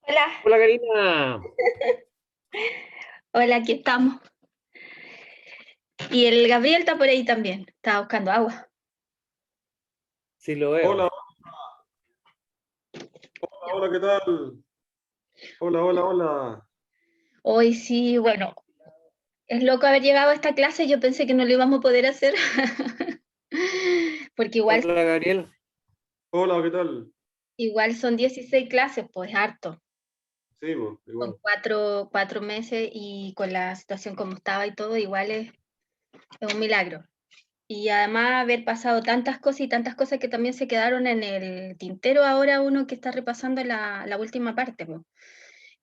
Hola, Hola Karina, hola, aquí estamos. Y el Gabriel está por ahí también, está buscando agua. sí lo Hola, veo. hola, hola, ¿qué tal? Hola, hola, hola. Hoy sí, bueno, es loco haber llegado a esta clase, yo pensé que no lo íbamos a poder hacer, porque Hola Gabriel. Hola, ¿qué tal? igual son 16 clases, pues harto. Sí, Son igual. cuatro meses y con la situación como estaba y todo, igual es un milagro. Y además haber pasado tantas cosas y tantas cosas que también se quedaron en el tintero ahora uno que está repasando la última parte, pues.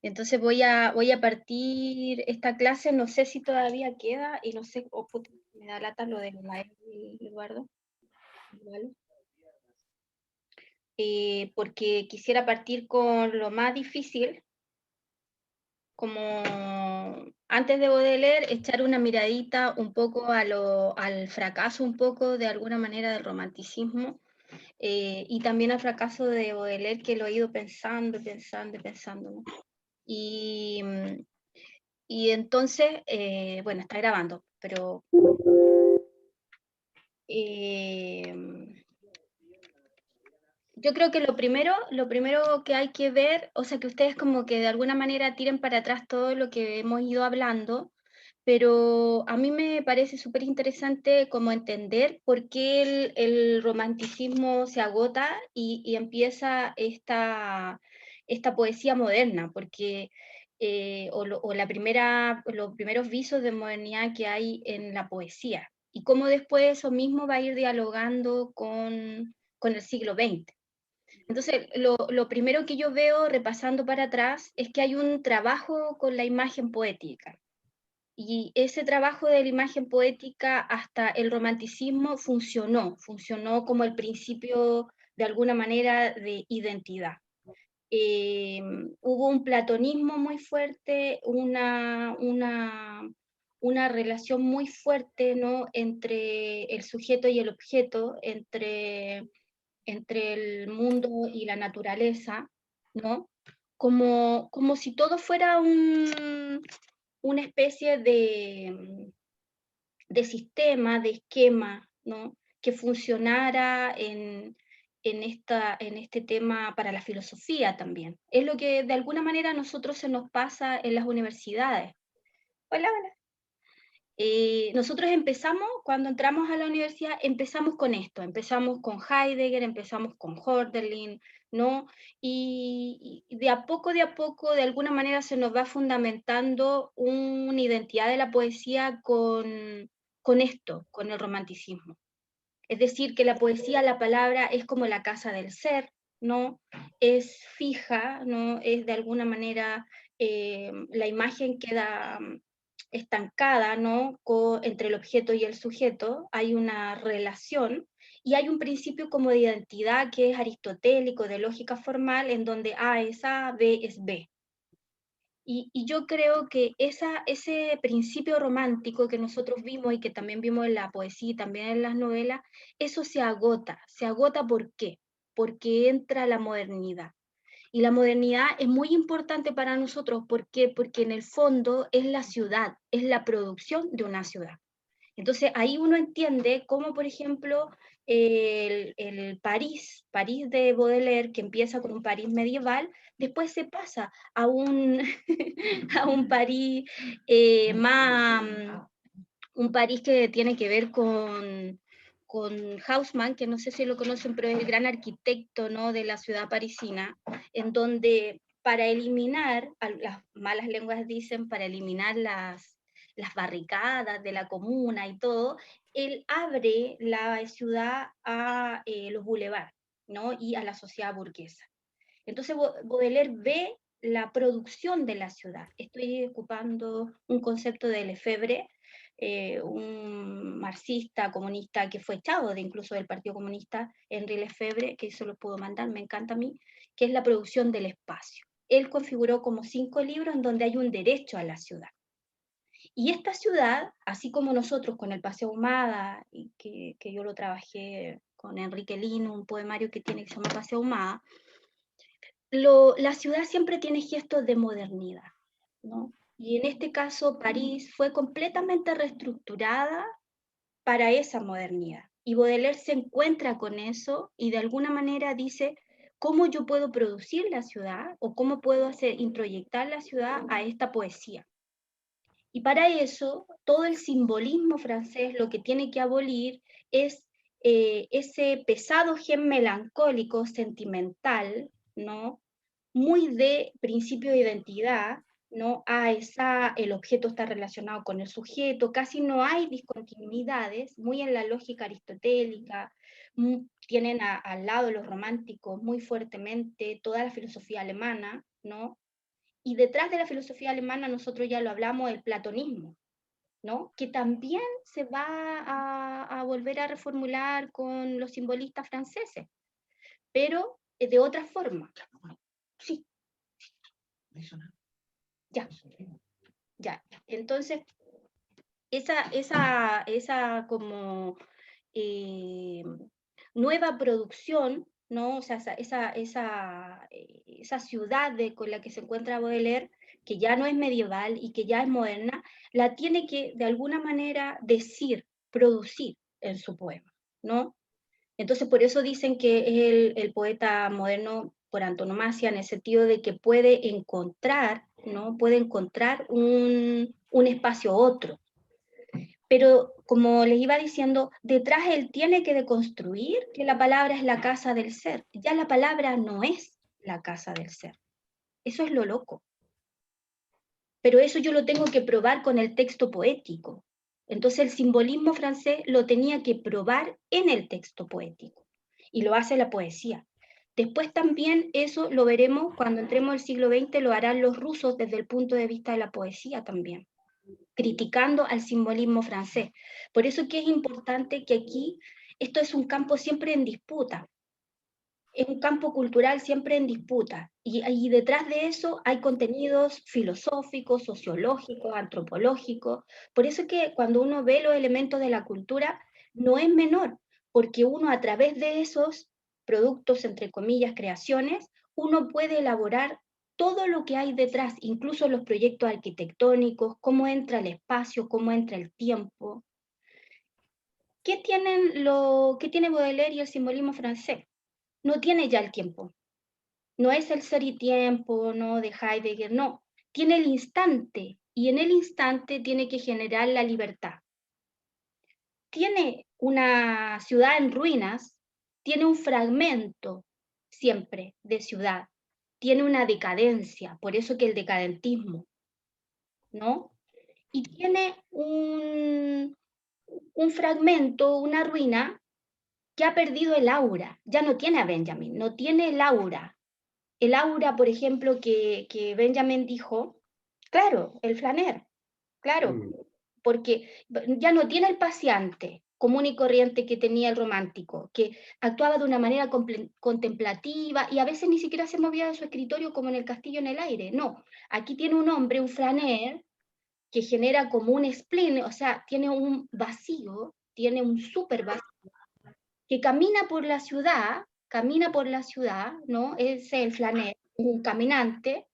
Entonces voy a partir esta clase, no sé si todavía queda, y no sé, oh, puta, me da lata lo de la Eduardo, ¿vale? Porque quisiera partir con lo más difícil, como antes de Baudelaire, echar una miradita un poco al fracaso, un poco de alguna manera del romanticismo, y también al fracaso de Baudelaire, que lo he ido pensando, pensando, pensando, ¿no? Y, y entonces, bueno, está grabando, pero eh, yo creo que lo primero que hay que ver, o sea, que ustedes como que de alguna manera tiren para atrás todo lo que hemos ido hablando, pero a mí me parece súper interesante como entender por qué el romanticismo se agota y empieza esta poesía moderna, porque los primeros visos de modernidad que hay en la poesía, y cómo después eso mismo va a ir dialogando con el siglo XX. Entonces, lo primero que yo veo repasando para atrás es que hay un trabajo con la imagen poética. Y ese trabajo de la imagen poética hasta el romanticismo funcionó como el principio de alguna manera de identidad. Hubo un platonismo muy fuerte, una relación muy fuerte, ¿no?, entre el sujeto y el objeto, entre el mundo y la naturaleza, ¿no? Como si todo fuera una especie de sistema, de esquema, ¿no? Que funcionara en este tema para la filosofía también. Es lo que de alguna manera a nosotros se nos pasa en las universidades. Hola, hola. Nosotros empezamos, cuando entramos a la universidad, empezamos con esto, empezamos con Heidegger, empezamos con Hölderlin, ¿no? Y de a poco, de alguna manera se nos va fundamentando una identidad de la poesía con esto, con el romanticismo. Es decir, que la poesía, la palabra, es como la casa del ser, ¿no? Es fija, ¿no? Es de alguna manera, la imagen queda estancada, ¿no? Entre el objeto y el sujeto, hay una relación y hay un principio como de identidad que es aristotélico, de lógica formal, en donde A es A, B es B. Y yo creo que ese principio romántico que nosotros vimos y que también vimos en la poesía y también en las novelas, eso se agota. ¿Se agota por qué? Porque entra la modernidad. Y la modernidad es muy importante para nosotros. ¿Por qué? Porque en el fondo es la ciudad, es la producción de una ciudad. Entonces ahí uno entiende cómo, por ejemplo, el París de Baudelaire, que empieza con un París medieval, después se pasa a un, a un París más, un París que tiene que ver con Haussmann, que no sé si lo conocen, pero es el gran arquitecto, ¿no?, de la ciudad parisina, en donde para eliminar, las malas lenguas dicen, para eliminar las barricadas de la comuna y todo, él abre la ciudad a los boulevards, ¿no?, y a la sociedad burguesa. Entonces Baudelaire ve la producción de la ciudad. Estoy ocupando un concepto de Lefebvre, un marxista comunista que fue echado incluso del Partido Comunista, Henri Lefebvre, que eso lo puedo mandar, me encanta a mí, que es la producción del espacio. Él configuró como 5 libros en donde hay un derecho a la ciudad. Y esta ciudad, así como nosotros con el Paseo Ahumada, y que yo lo trabajé con Enrique Lino, un poemario que tiene que se llama Paseo Ahumada, la ciudad siempre tiene gestos de modernidad, ¿no? Y en este caso París fue completamente reestructurada para esa modernidad. Y Baudelaire se encuentra con eso y de alguna manera dice, ¿cómo yo puedo producir la ciudad o cómo puedo introyectar la ciudad a esta poesía? Y para eso, todo el simbolismo francés lo que tiene que abolir es ese pesado gen melancólico, sentimental, ¿no? Muy de principio de identidad, ¿no? El objeto está relacionado con el sujeto, casi no hay discontinuidades, muy en la lógica aristotélica, tienen al lado los románticos muy fuertemente toda la filosofía alemana, ¿no? Y detrás de la filosofía alemana, nosotros ya lo hablamos, el platonismo, ¿no? Que también se va a volver a reformular con los simbolistas franceses, pero de otra forma. Sí, ya, ya. Entonces, esa como eh, nueva producción, ¿no? O sea, esa ciudad con la que se encuentra Baudelaire, que ya no es medieval y que ya es moderna, la tiene que de alguna manera decir, producir en su poema, ¿no? Entonces, por eso dicen que es el poeta moderno por antonomasia, en el sentido de que puede encontrar, ¿no? Puede encontrar un espacio otro, pero como les iba diciendo, detrás él tiene que deconstruir que la palabra es la casa del ser. Ya la palabra no es la casa del ser. Eso es lo loco. Pero eso yo lo tengo que probar con el texto poético. Entonces el simbolismo francés lo tenía que probar en el texto poético. Y lo hace la poesía. Después también eso lo veremos cuando entremos al siglo XX, lo harán los rusos desde el punto de vista de la poesía también, criticando al simbolismo francés. Por eso que es importante que aquí esto es un campo siempre en disputa, es un campo cultural siempre en disputa, y detrás de eso hay contenidos filosóficos, sociológicos, antropológicos. Por eso que cuando uno ve los elementos de la cultura, no es menor, porque uno a través de esos productos, entre comillas, creaciones, uno puede elaborar todo lo que hay detrás, incluso los proyectos arquitectónicos, cómo entra el espacio, cómo entra el tiempo. ¿Qué tiene Baudelaire y el simbolismo francés? No tiene ya el tiempo. No es el ser y tiempo, no de Heidegger, no. Tiene el instante y en el instante tiene que generar la libertad. Tiene una ciudad en ruinas, tiene un fragmento siempre de ciudad, tiene una decadencia, por eso que el decadentismo, ¿no? Y tiene un fragmento, una ruina que ha perdido el aura, ya no tiene a Benjamin, no tiene el aura, por ejemplo, que Benjamin dijo, claro, el flaner, claro, porque ya no tiene el paseante común y corriente que tenía el romántico, que actuaba de una manera contemplativa y a veces ni siquiera se movía de su escritorio como en el castillo en el aire. No, aquí tiene un hombre, un flaner, que genera como un spleen, o sea, tiene un vacío, tiene un súper vacío, que camina por la ciudad, ¿no? Es el flaner, un caminante,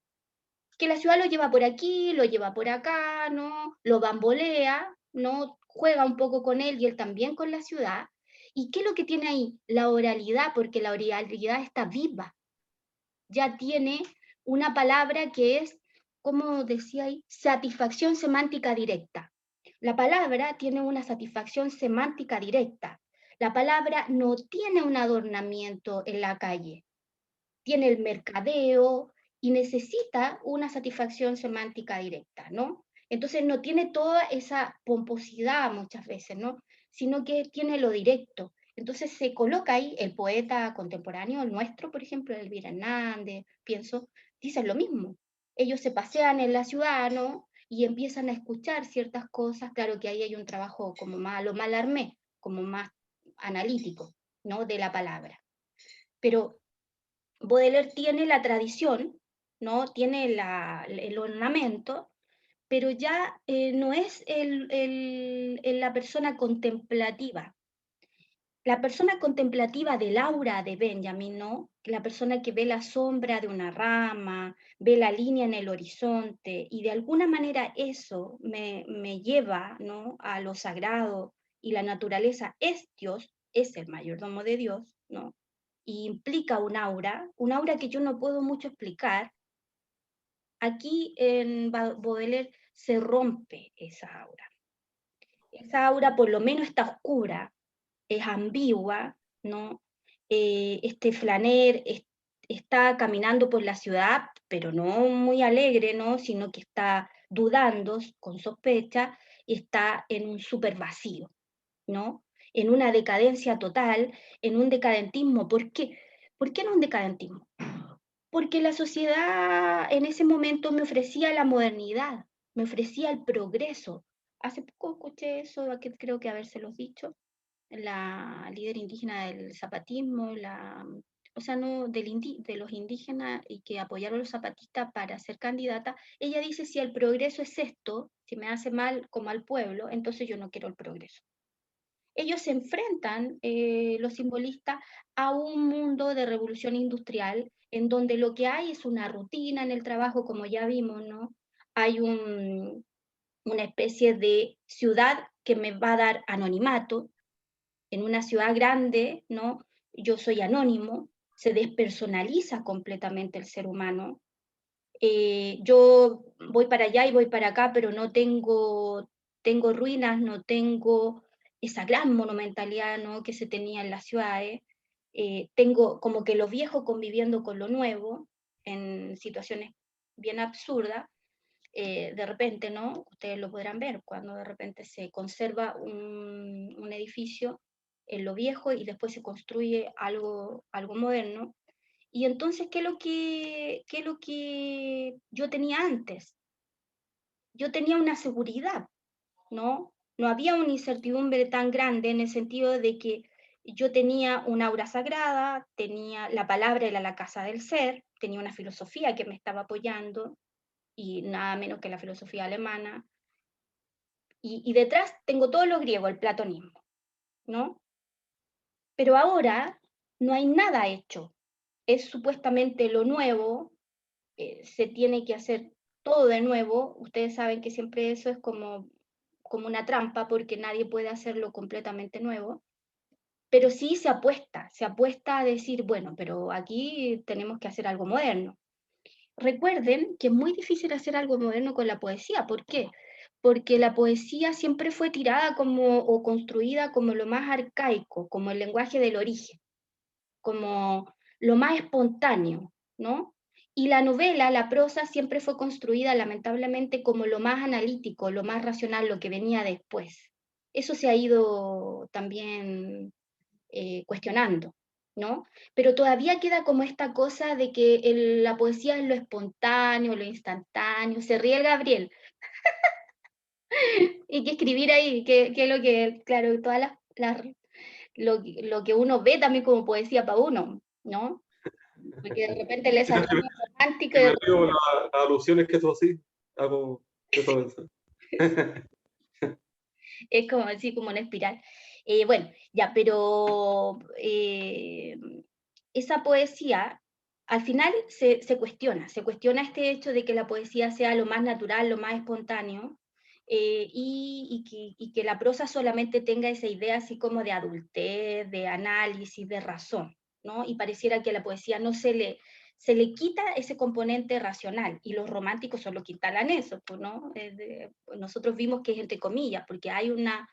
que la ciudad lo lleva por aquí, lo lleva por acá, ¿no? Lo bambolea, ¿no? Juega un poco con él y él también con la ciudad. ¿Y qué es lo que tiene ahí? La oralidad, porque la oralidad está viva. Ya tiene una palabra que es, como decía ahí, satisfacción semántica directa. La palabra tiene una satisfacción semántica directa. La palabra no tiene un adornamiento en la calle, tiene el mercadeo y necesita una satisfacción semántica directa, ¿no? Entonces no tiene toda esa pomposidad muchas veces, ¿no? Sino que tiene lo directo. Entonces se coloca ahí el poeta contemporáneo, el nuestro, por ejemplo, Elvira Hernández, pienso, dicen lo mismo. Ellos se pasean en la ciudad, ¿no? Y empiezan a escuchar ciertas cosas. Claro que ahí hay un trabajo como más, lo Mallarmé, como más analítico, ¿no? De la palabra. Pero Baudelaire tiene la tradición, ¿no? Tiene el ornamento, pero ya no es la persona contemplativa. la persona contemplativa del aura de Benjamin, ¿no? La persona que ve la sombra de una rama, ve la línea en el horizonte, y de alguna manera eso me lleva, ¿no?, a lo sagrado, y la naturaleza es Dios, es el mayordomo de Dios, ¿no? Y implica un aura que yo no puedo mucho explicar. Aquí en Baudelaire se rompe esa aura. Esa aura por lo menos está oscura, es ambigua, ¿no? Este flaner está caminando por la ciudad, pero no muy alegre, ¿no? Sino que está dudando, con sospecha, y está en un súper vacío, ¿no? En una decadencia total, en un decadentismo. ¿Por qué? ¿Por qué en un decadentismo? Porque la sociedad en ese momento me ofrecía la modernidad, me ofrecía el progreso. Hace poco escuché eso, que creo que habérselos dicho, la líder indígena del zapatismo, o sea, no, de los indígenas y que apoyaron a los zapatistas para ser candidata. Ella dice, si el progreso es esto, si me hace mal como al pueblo, entonces yo no quiero el progreso. Ellos se enfrentan, los simbolistas, a un mundo de revolución industrial, en donde lo que hay es una rutina en el trabajo, como ya vimos, ¿no? Hay una especie de ciudad que me va a dar anonimato. En una ciudad grande, ¿no? Yo soy anónimo, se despersonaliza completamente el ser humano. Yo voy para allá y voy para acá, pero no tengo ruinas, no tengo esa gran monumentalidad, ¿no?, que se tenía en las ciudades. Tengo como que lo viejo conviviendo con lo nuevo en situaciones bien absurdas. De repente, ¿no? Ustedes lo podrán ver, cuando de repente se conserva un edificio en lo viejo y después se construye algo moderno. Y entonces, ¿qué es lo que yo tenía antes? Yo tenía una seguridad, ¿no? No había una incertidumbre tan grande en el sentido de que yo tenía un aura sagrada, tenía la palabra era la casa del ser, tenía una filosofía que me estaba apoyando, y nada menos que la filosofía alemana, y detrás tengo todo lo griego, el platonismo, ¿no? Pero ahora no hay nada hecho, es supuestamente lo nuevo, se tiene que hacer todo de nuevo. Ustedes saben que siempre eso es como una trampa, porque nadie puede hacerlo completamente nuevo, pero sí se apuesta a decir, bueno, pero aquí tenemos que hacer algo moderno. Recuerden que es muy difícil hacer algo moderno con la poesía. ¿Por qué? Porque la poesía siempre fue tirada como, o construida como lo más arcaico, como el lenguaje del origen, como lo más espontáneo, ¿no? Y la novela, la prosa, siempre fue construida lamentablemente como lo más analítico, lo más racional, lo que venía después. Eso se ha ido también cuestionando, ¿no? Pero todavía queda como esta cosa de que la poesía es lo espontáneo, lo instantáneo. Se ríe el Gabriel. Y que escribir ahí, que es lo que, claro, todas lo que uno ve también como poesía para uno, ¿no? Porque de repente le salió algo romántico Que y me río por las alusiones que tú así hago eso a pensar. es como así, como una espiral. Bueno, ya, pero esa poesía al final se cuestiona este hecho de que la poesía sea lo más natural, lo más espontáneo, y que la prosa solamente tenga esa idea así como de adultez, de análisis, de razón, ¿no? Y pareciera que a la poesía no se le quita ese componente racional, y los románticos son los que instalan eso, pues, ¿no? Nosotros vimos que es entre comillas, porque hay una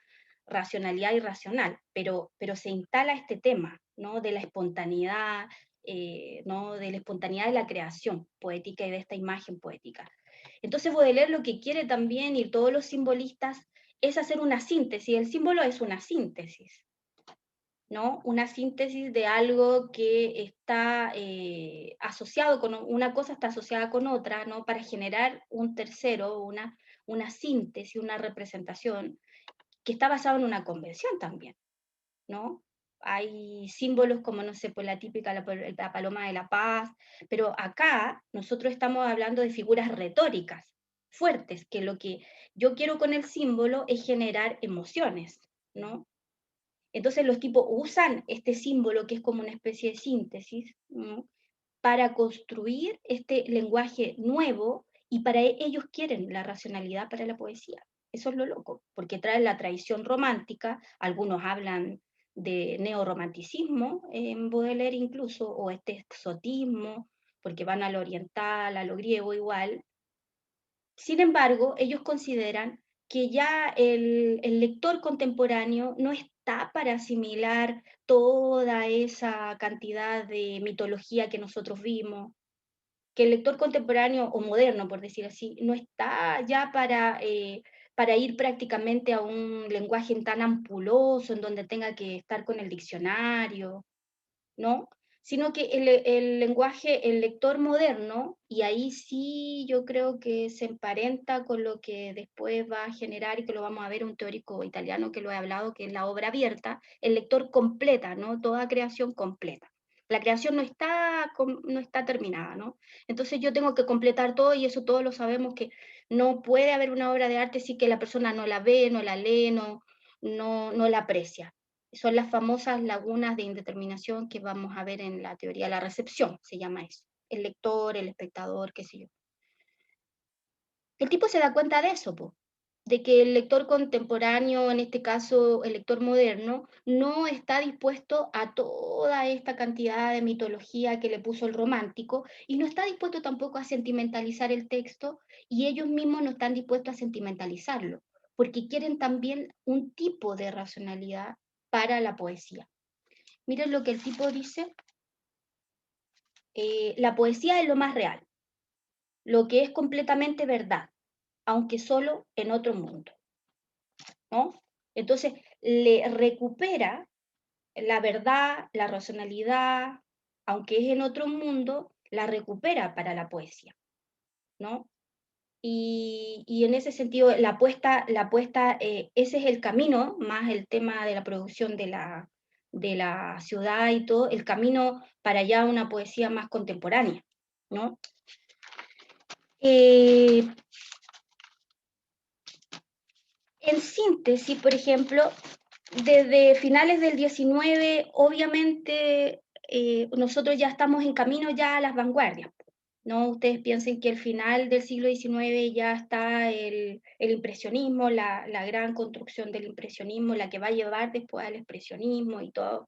racionalidad irracional, pero se instala este tema, ¿no? De la espontaneidad, ¿no? De la espontaneidad de la creación poética y de esta imagen poética. Entonces Baudelaire lo que quiere también, y todos los simbolistas, es hacer una síntesis. El símbolo es una síntesis, ¿no? Una síntesis de algo que está asociado con una cosa, está asociada con otra, ¿no? Para generar un tercero, una síntesis, una representación que está basado en una convención también, ¿no? Hay símbolos como, no sé, pues la típica, la paloma de la paz, pero acá nosotros estamos hablando de figuras retóricas fuertes, que lo que yo quiero con el símbolo es generar emociones, ¿no? Entonces los tipos usan este símbolo, que es como una especie de síntesis, ¿no?, para construir este lenguaje nuevo, y para ellos quieren la racionalidad para la poesía. Eso es lo loco, porque traen la tradición romántica, algunos hablan de neorromanticismo en Baudelaire incluso, o este exotismo, porque van a lo oriental, a lo griego igual. Sin embargo, ellos consideran que ya el lector contemporáneo no está para asimilar toda esa cantidad de mitología que nosotros vimos, que el lector contemporáneo o moderno, por decir así, no está ya para ir prácticamente a un lenguaje tan ampuloso en donde tenga que estar con el diccionario, ¿no? Sino que el lenguaje, el lector moderno, y ahí sí yo creo que se emparenta con lo que después va a generar, y que lo vamos a ver un teórico italiano que lo he hablado, que es la obra abierta, el lector completa, ¿no? Toda creación completa. La creación no está terminada, ¿no? Entonces yo tengo que completar todo, y eso todos lo sabemos, que no puede haber una obra de arte si que la persona no la ve, no la lee, no la aprecia. Son las famosas lagunas de indeterminación que vamos a ver en la teoría de la recepción, se llama eso. El lector, el espectador, qué sé yo. El tipo se da cuenta de eso, po, de que el lector contemporáneo, en este caso el lector moderno, no está dispuesto a toda esta cantidad de mitología que le puso el romántico, y no está dispuesto tampoco a sentimentalizar el texto, y ellos mismos no están dispuestos a sentimentalizarlo, porque quieren también un tipo de racionalidad para la poesía. Miren lo que el tipo dice: la poesía es lo más real, lo que es completamente verdad, aunque solo en otro mundo, ¿no? Entonces, le recupera la verdad, la racionalidad, aunque es en otro mundo, la recupera para la poesía, ¿no? Y en ese sentido, ese es el camino, más el tema de la producción de la ciudad y todo, el camino para ya una poesía más contemporánea, ¿no? En síntesis, por ejemplo, desde finales del 19, obviamente, nosotros ya estamos en camino ya a las vanguardias, ¿no? Ustedes piensen que al final del siglo XIX ya está el impresionismo, la gran construcción del impresionismo, la que va a llevar después al expresionismo y todo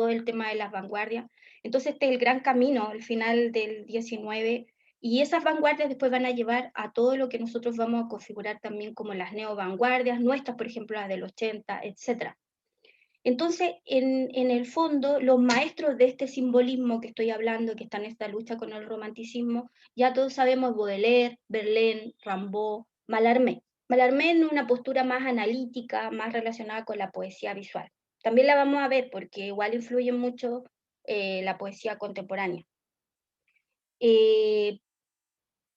el tema de las vanguardias. Entonces este es el gran camino, al final del XIX, y esas vanguardias después van a llevar a todo lo que nosotros vamos a configurar también como las neovanguardias, nuestras, por ejemplo, las del 80, etc. Entonces, en el fondo, los maestros de este simbolismo que estoy hablando, que están en esta lucha con el romanticismo, ya todos sabemos: Baudelaire, Verlaine, Rimbaud, Mallarmé. Mallarmé en una postura más analítica, más relacionada con la poesía visual. También la vamos a ver porque igual influye mucho la poesía contemporánea.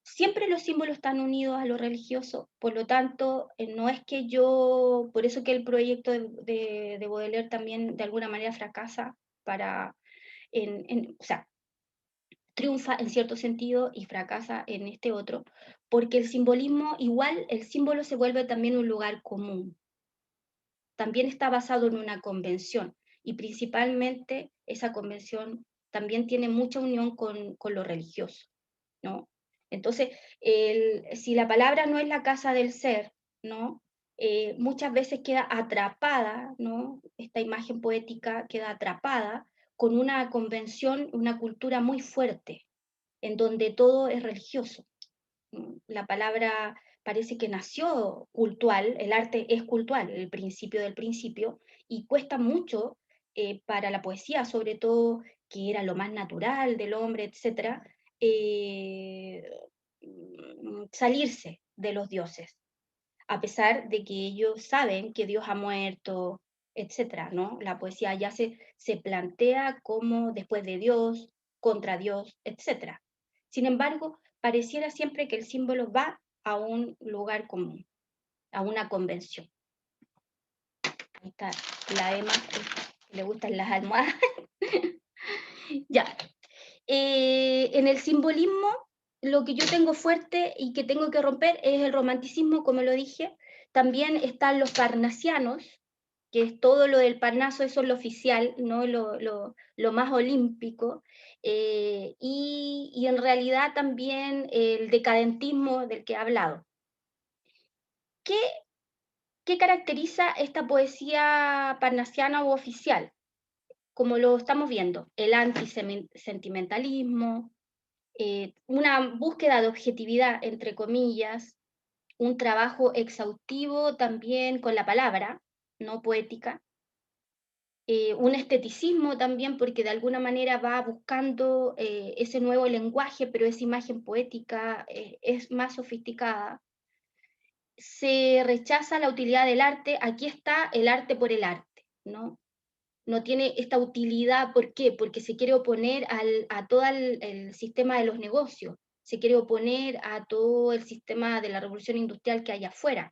Siempre los símbolos están unidos a lo religioso, por lo tanto, no es que por eso que el proyecto de Baudelaire también de alguna manera fracasa, o sea, triunfa en cierto sentido y fracasa en este otro, porque el simbolismo, igual el símbolo se vuelve también un lugar común, también está basado en una convención, y principalmente esa convención también tiene mucha unión con lo religioso, ¿no? Entonces, si la palabra no es la casa del ser, ¿no? Muchas veces queda atrapada, ¿no? Esta imagen poética queda atrapada con una convención, una cultura muy fuerte, en donde todo es religioso. La palabra parece que nació cultual, el arte es cultual, el principio del principio, y cuesta mucho para la poesía, sobre todo, que era lo más natural del hombre, etc., salirse de los dioses, a pesar de que ellos saben que Dios ha muerto, etc., ¿no? La poesía ya se plantea como después de Dios, contra Dios, etc. Sin embargo, pareciera siempre que el símbolo va a un lugar común, a una convención. Ahí está la Emma, que le gustan las almohadas. Ya. En el simbolismo, lo que yo tengo fuerte y que tengo que romper es el romanticismo, como lo dije. También están los parnasianos, que es todo lo del Parnaso, eso es lo oficial, ¿no? Lo más olímpico, y en realidad también el decadentismo del que he hablado. ¿Qué, qué caracteriza esta poesía parnasiana u oficial? Como lo estamos viendo, el antisentimentalismo, una búsqueda de objetividad, entre comillas, un trabajo exhaustivo también con la palabra, no poética, un esteticismo también, porque de alguna manera va buscando ese nuevo lenguaje, pero esa imagen poética es más sofisticada. Se rechaza la utilidad del arte, aquí está el arte por el arte, ¿no? No tiene esta utilidad, ¿por qué? Porque se quiere oponer a todo el sistema de los negocios, se quiere oponer a todo el sistema de la revolución industrial que hay afuera,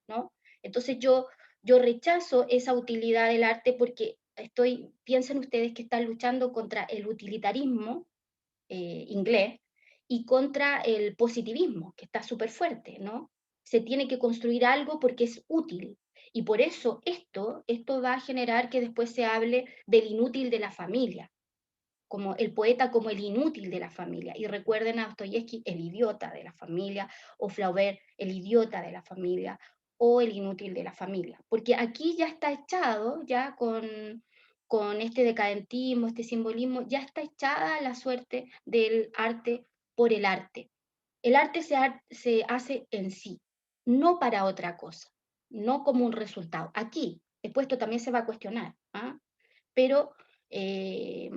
¿no? Entonces yo rechazo esa utilidad del arte porque piensen ustedes que están luchando contra el utilitarismo inglés y contra el positivismo, que está súper fuerte, ¿no? Se tiene que construir algo porque es útil. Y por eso esto va a generar que después se hable del inútil de la familia, como el poeta como el inútil de la familia. Y recuerden a Dostoyevsky, el idiota de la familia, o Flaubert, el idiota de la familia, o el inútil de la familia. Porque aquí ya está echado, ya con este decadentismo, este simbolismo, ya está echada la suerte del arte por el arte. El arte se hace en sí, no para otra cosa, no como un resultado. Aquí, después esto también se va a cuestionar, ¿ah? Pero eh,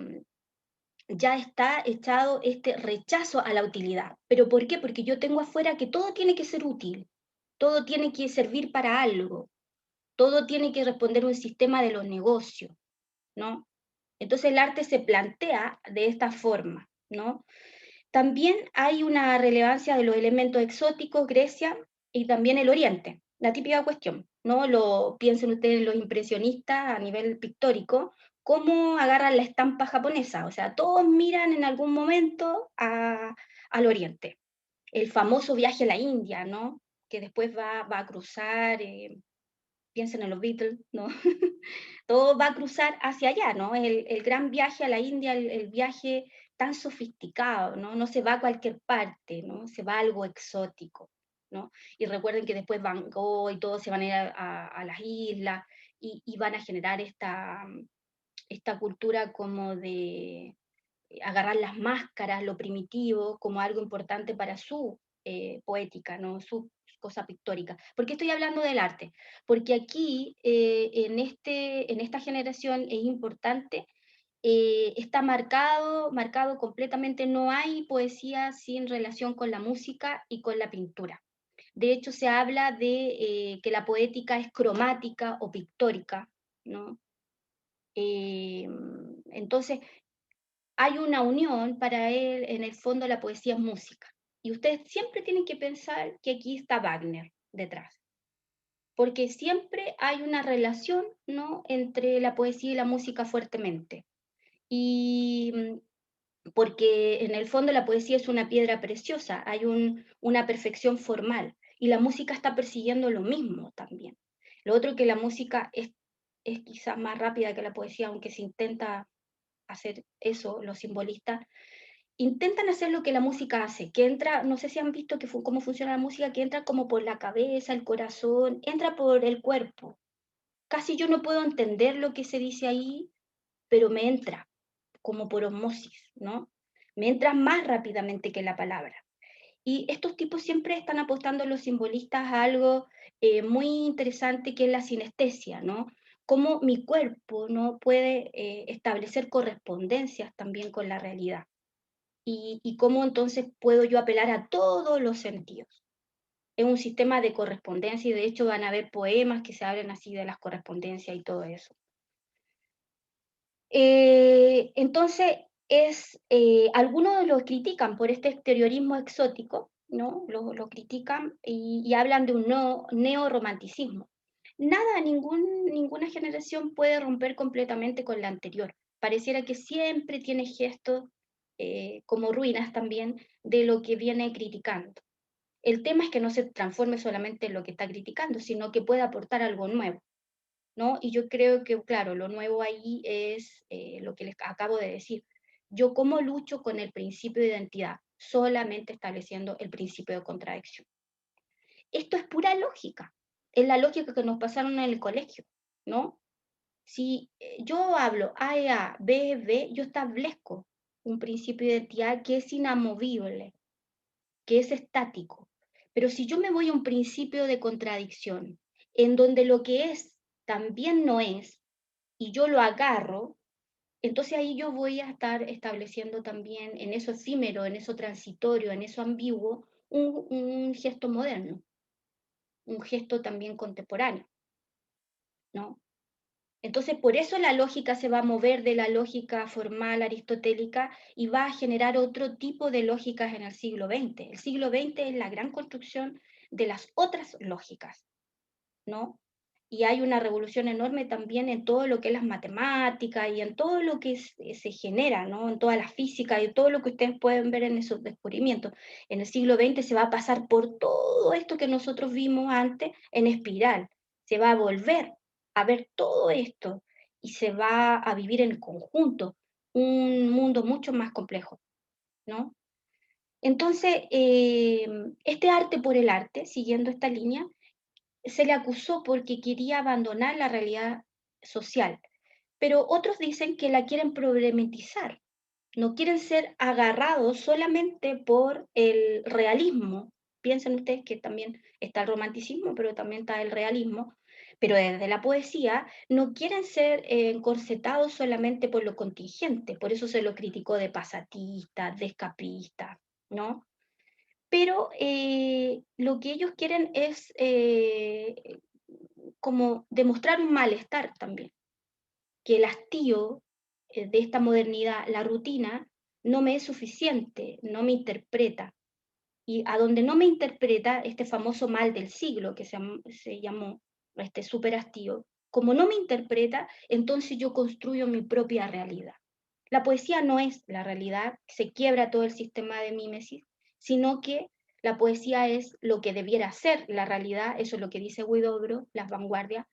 ya está echado este rechazo a la utilidad. ¿Pero por qué? Porque yo tengo afuera que todo tiene que ser útil, todo tiene que servir para algo, todo tiene que responder a un sistema de los negocios, ¿no? Entonces el arte se plantea de esta forma, ¿no? También hay una relevancia de los elementos exóticos, Grecia y también el Oriente, la típica cuestión, ¿no? Piensen ustedes en los impresionistas a nivel pictórico, cómo agarran la estampa japonesa, o sea, todos miran en algún momento al Oriente. El famoso viaje a la India, ¿no? Que después va a cruzar, piensen en los Beatles, ¿no? Todo va a cruzar hacia allá, ¿no? El gran viaje a la India, el viaje tan sofisticado, ¿no? No se va a cualquier parte, ¿no? Se va a algo exótico, ¿no? Y recuerden que después Van Gogh y todos se van a ir a las islas y van a generar esta cultura como de agarrar las máscaras, lo primitivo, como algo importante para su poética, ¿no? Su cosa pictórica. ¿Por qué estoy hablando del arte? Porque aquí, en esta generación, es importante, está marcado completamente, no hay poesía sin relación con la música y con la pintura. De hecho, se habla de que la poética es cromática o pictórica, ¿no? Entonces, hay una unión para él, en el fondo la poesía es música. Y ustedes siempre tienen que pensar que aquí está Wagner detrás, porque siempre hay una relación, ¿no?, entre la poesía y la música fuertemente. Y porque en el fondo la poesía es una piedra preciosa, hay una perfección formal, y la música está persiguiendo lo mismo también. Lo otro que la música es quizás más rápida que la poesía, aunque se intenta hacer eso, los simbolistas, intentan hacer lo que la música hace, que entra, no sé si han visto cómo funciona la música, que entra como por la cabeza, el corazón, entra por el cuerpo. Casi yo no puedo entender lo que se dice ahí, pero me entra como por osmosis, ¿no? Me entra más rápidamente que la palabra. Y estos tipos siempre están apostando los simbolistas a algo muy interesante que es la sinestesia, ¿no? Cómo mi cuerpo no puede establecer correspondencias también con la realidad y cómo entonces puedo yo apelar a todos los sentidos. Es un sistema de correspondencia y de hecho van a haber poemas que se hablan así de las correspondencias y todo eso. Entonces, algunos lo critican por este exteriorismo exótico, ¿no? Lo critican y hablan de un neorromanticismo. Ninguna generación puede romper completamente con la anterior. Pareciera que siempre tiene gestos como ruinas también de lo que viene criticando. El tema es que no se transforme solamente en lo que está criticando, sino que pueda aportar algo nuevo. ¿no? Y yo creo que, claro, lo nuevo ahí es lo que les acabo de decir. Yo cómo lucho con el principio de identidad, solamente estableciendo el principio de contradicción. Esto es pura lógica, es la lógica que nos pasaron en el colegio, ¿no? Si yo hablo A es A, B es B, yo establezco un principio de identidad que es inamovible, que es estático. Pero si yo me voy a un principio de contradicción, en donde lo que es también no es, y yo lo agarro, entonces ahí yo voy a estar estableciendo también en eso efímero, en eso transitorio, en eso ambiguo, un gesto moderno, un gesto también contemporáneo, ¿no? Entonces, por eso la lógica se va a mover de la lógica formal aristotélica y va a generar otro tipo de lógicas en el siglo XX. El siglo XX es la gran construcción de las otras lógicas, ¿no? Y hay una revolución enorme también en todo lo que es las matemáticas y en todo lo que se genera, ¿no? En toda la física y todo lo que ustedes pueden ver en esos descubrimientos. En el siglo XX se va a pasar por todo esto que nosotros vimos antes en espiral. Se va a volver a ver todo esto y se va a vivir en conjunto un mundo mucho más complejo, ¿no? Entonces, este arte por el arte, siguiendo esta línea, se le acusó porque quería abandonar la realidad social, pero otros dicen que la quieren problematizar, no quieren ser agarrados solamente por el realismo. Piensen ustedes que también está el romanticismo, pero también está el realismo, pero desde la poesía no quieren ser encorsetados solamente por lo contingente, por eso se lo criticó de pasatista, de escapista, ¿no? Pero lo que ellos quieren es como demostrar un malestar también, que el hastío de esta modernidad, la rutina, no me es suficiente, no me interpreta. Y a donde no me interpreta este famoso mal del siglo que se llamó este super hastío, como no me interpreta, entonces yo construyo mi propia realidad. La poesía no es la realidad, se quiebra todo el sistema de mímesis, sino que la poesía es lo que debiera ser la realidad, eso es lo que dice Huidobro, las vanguardias,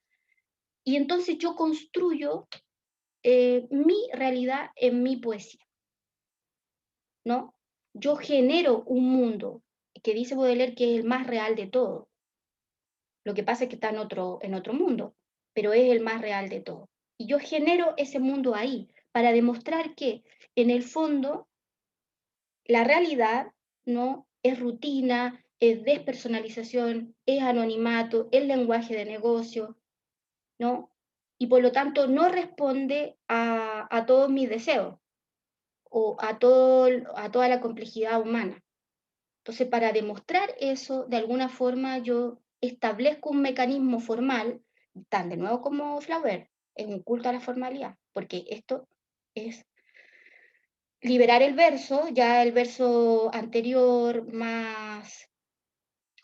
y entonces yo construyo mi realidad en mi poesía, ¿no? Yo genero un mundo que dice Baudelaire que es el más real de todo. Lo que pasa es que está en otro mundo, pero es el más real de todo. Y yo genero ese mundo ahí para demostrar que en el fondo la realidad no es rutina, es despersonalización, es anonimato, es lenguaje de negocio, ¿no? Y por lo tanto no responde a todos mis deseos o a toda la complejidad humana. Entonces, para demostrar eso, de alguna forma yo establezco un mecanismo formal, tan de nuevo como Flaubert, es un culto a la formalidad, porque esto es liberar el verso, ya el verso anterior más,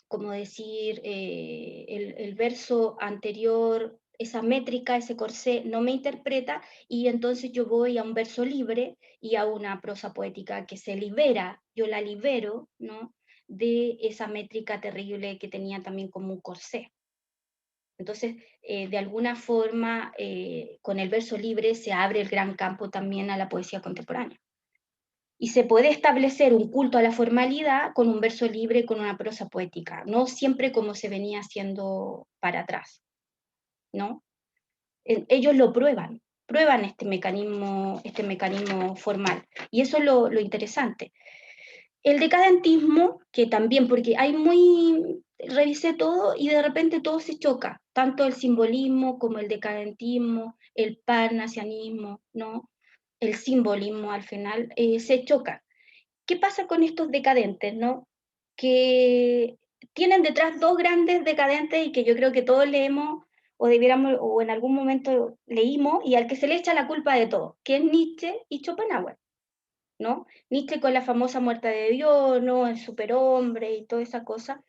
como decir, el verso anterior, esa métrica, ese corsé, no me interpreta, y entonces yo voy a un verso libre y a una prosa poética que se libera, yo la libero, ¿no? De esa métrica terrible que tenía también como un corsé. Entonces, de alguna forma, con el verso libre se abre el gran campo también a la poesía contemporánea. Y se puede establecer un culto a la formalidad con un verso libre, con una prosa poética, no siempre como se venía haciendo para atrás, ¿no? Ellos lo prueban este mecanismo formal, y eso es lo interesante. El decadentismo, que también, porque revisé todo y de repente todo se choca, tanto el simbolismo como el decadentismo, el parnasianismo, ¿no? El simbolismo al final se chocan. ¿Qué pasa con estos decadentes, no? Que tienen detrás dos grandes decadentes y que yo creo que todos leemos o debiéramos, o en algún momento leímos, y al que se le echa la culpa de todo, que es Nietzsche y Schopenhauer, ¿no? Nietzsche con la famosa muerte de Dios, ¿no? El superhombre y toda esa cosa.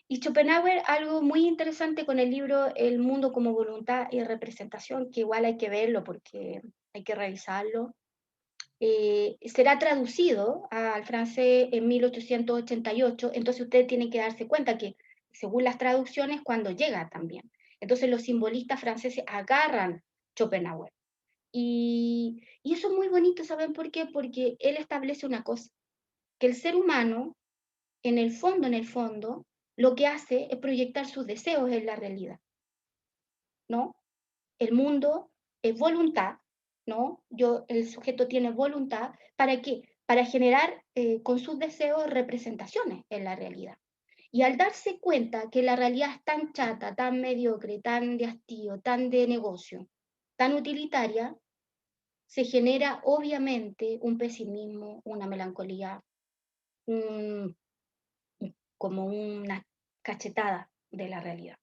Y Schopenhauer, algo muy interesante con el libro El mundo como voluntad y representación, que igual hay que verlo porque hay que revisarlo, será traducido al francés en 1888, entonces ustedes tienen que darse cuenta que según las traducciones, cuando llega también. Entonces los simbolistas franceses agarran Schopenhauer. Y eso es muy bonito, ¿saben por qué? Porque él establece una cosa, que el ser humano, en el fondo, lo que hace es proyectar sus deseos en la realidad, ¿no? El mundo es voluntad, ¿no? El sujeto tiene voluntad, ¿para qué? Para generar con sus deseos representaciones en la realidad. Y al darse cuenta que la realidad es tan chata, tan mediocre, tan de hastío, tan de negocio, tan utilitaria, se genera obviamente un pesimismo, una melancolía, un, como una cachetada de la realidad.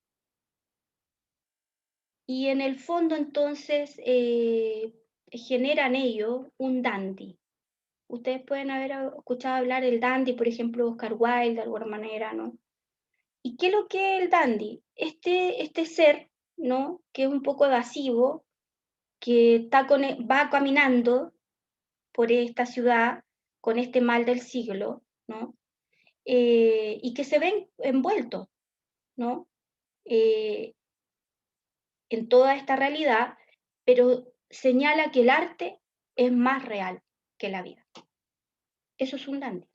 Y en el fondo entonces generan ellos un dandy. Ustedes pueden haber escuchado hablar del dandy, por ejemplo, Oscar Wilde, de alguna manera, ¿no? ¿Y qué es lo que es el dandy? Este ser, ¿no? Que es un poco evasivo, que va caminando por esta ciudad con este mal del siglo, ¿no? Y que se ven envueltos, ¿no? Eh, en toda esta realidad, pero señala que el arte es más real que la vida. Eso es un dandy.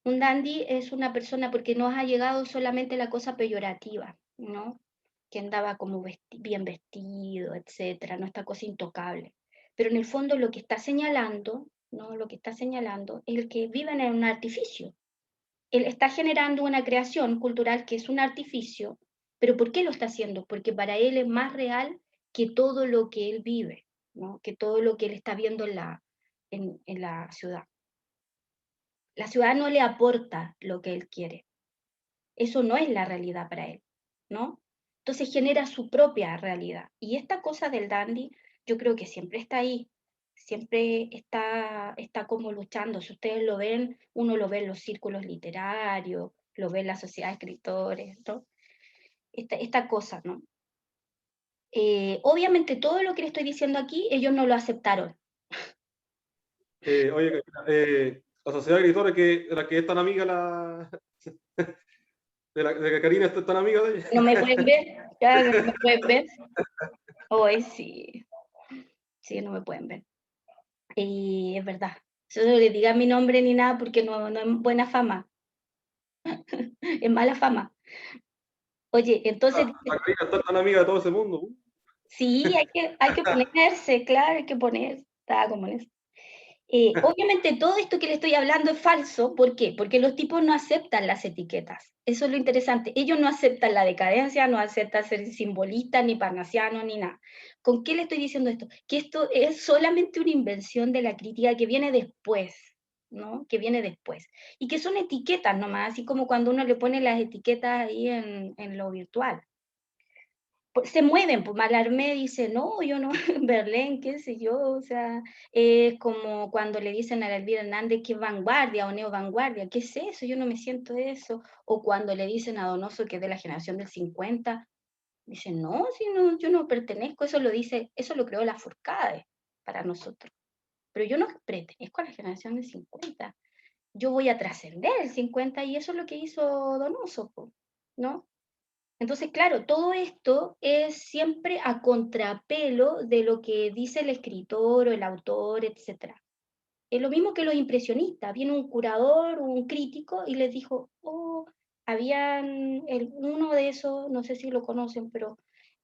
Un dandy es una persona porque nos ha llegado solamente la cosa peyorativa, ¿no? Que andaba como bien vestido, etcétera, no, esta cosa intocable. Pero en el fondo lo que está señalando, ¿no? Lo que está señalando es el que viven en un artificio. Él está generando una creación cultural que es un artificio, pero ¿por qué lo está haciendo? Porque para él es más real que todo lo que él vive, ¿no? Que todo lo que él está viendo en la ciudad. La ciudad no le aporta lo que él quiere. Eso no es la realidad para él, ¿no? Entonces genera su propia realidad. Y esta cosa del dandy, yo creo que siempre está ahí, siempre está como luchando. Si ustedes lo ven, uno lo ve en los círculos literarios, lo ve en la sociedad de escritores, ¿no? Esta cosa, ¿no? Obviamente todo lo que le estoy diciendo aquí, ellos no lo aceptaron. Oye, la sociedad de escritores de la que es tan amiga de que Karina es tan amiga de ella. ¿No me pueden ver? Ya que no me pueden ver. Hoy sí, sí, no me pueden ver. Y es verdad. Yo no le diga mi nombre ni nada porque no es buena fama, es mala fama. Oye, entonces, La Karina está tan amiga de todo ese mundo. sí, hay que ponerse, claro, hay que ponerse, estaba como en eso. Obviamente todo esto que le estoy hablando es falso, ¿por qué? Porque los tipos no aceptan las etiquetas, eso es lo interesante, ellos no aceptan la decadencia, no aceptan ser simbolistas, ni parnasianos, ni nada. ¿Con qué le estoy diciendo esto? Que esto es solamente una invención de la crítica que viene después, ¿no? Que viene después. Y que son etiquetas nomás, así como cuando uno le pone las etiquetas ahí en lo virtual. Se mueven, pues Mallarmé dice, no, yo no, Berlín, qué sé yo, o sea, es como cuando le dicen a la Elvira Hernández que es vanguardia o neovanguardia, ¿qué es eso? Yo no me siento eso, o cuando le dicen a Donoso que es de la generación del 50, dice, no, si no, yo no pertenezco, eso lo creó la Furcade para nosotros, pero yo no pertenezco a la generación del 50, yo voy a trascender el 50 y eso es lo que hizo Donoso, ¿no? Entonces, claro, todo esto es siempre a contrapelo de lo que dice el escritor o el autor, etc. Es lo mismo que los impresionistas. Viene un curador, un crítico y les dijo, oh, uno de esos, no sé si lo conocen, pero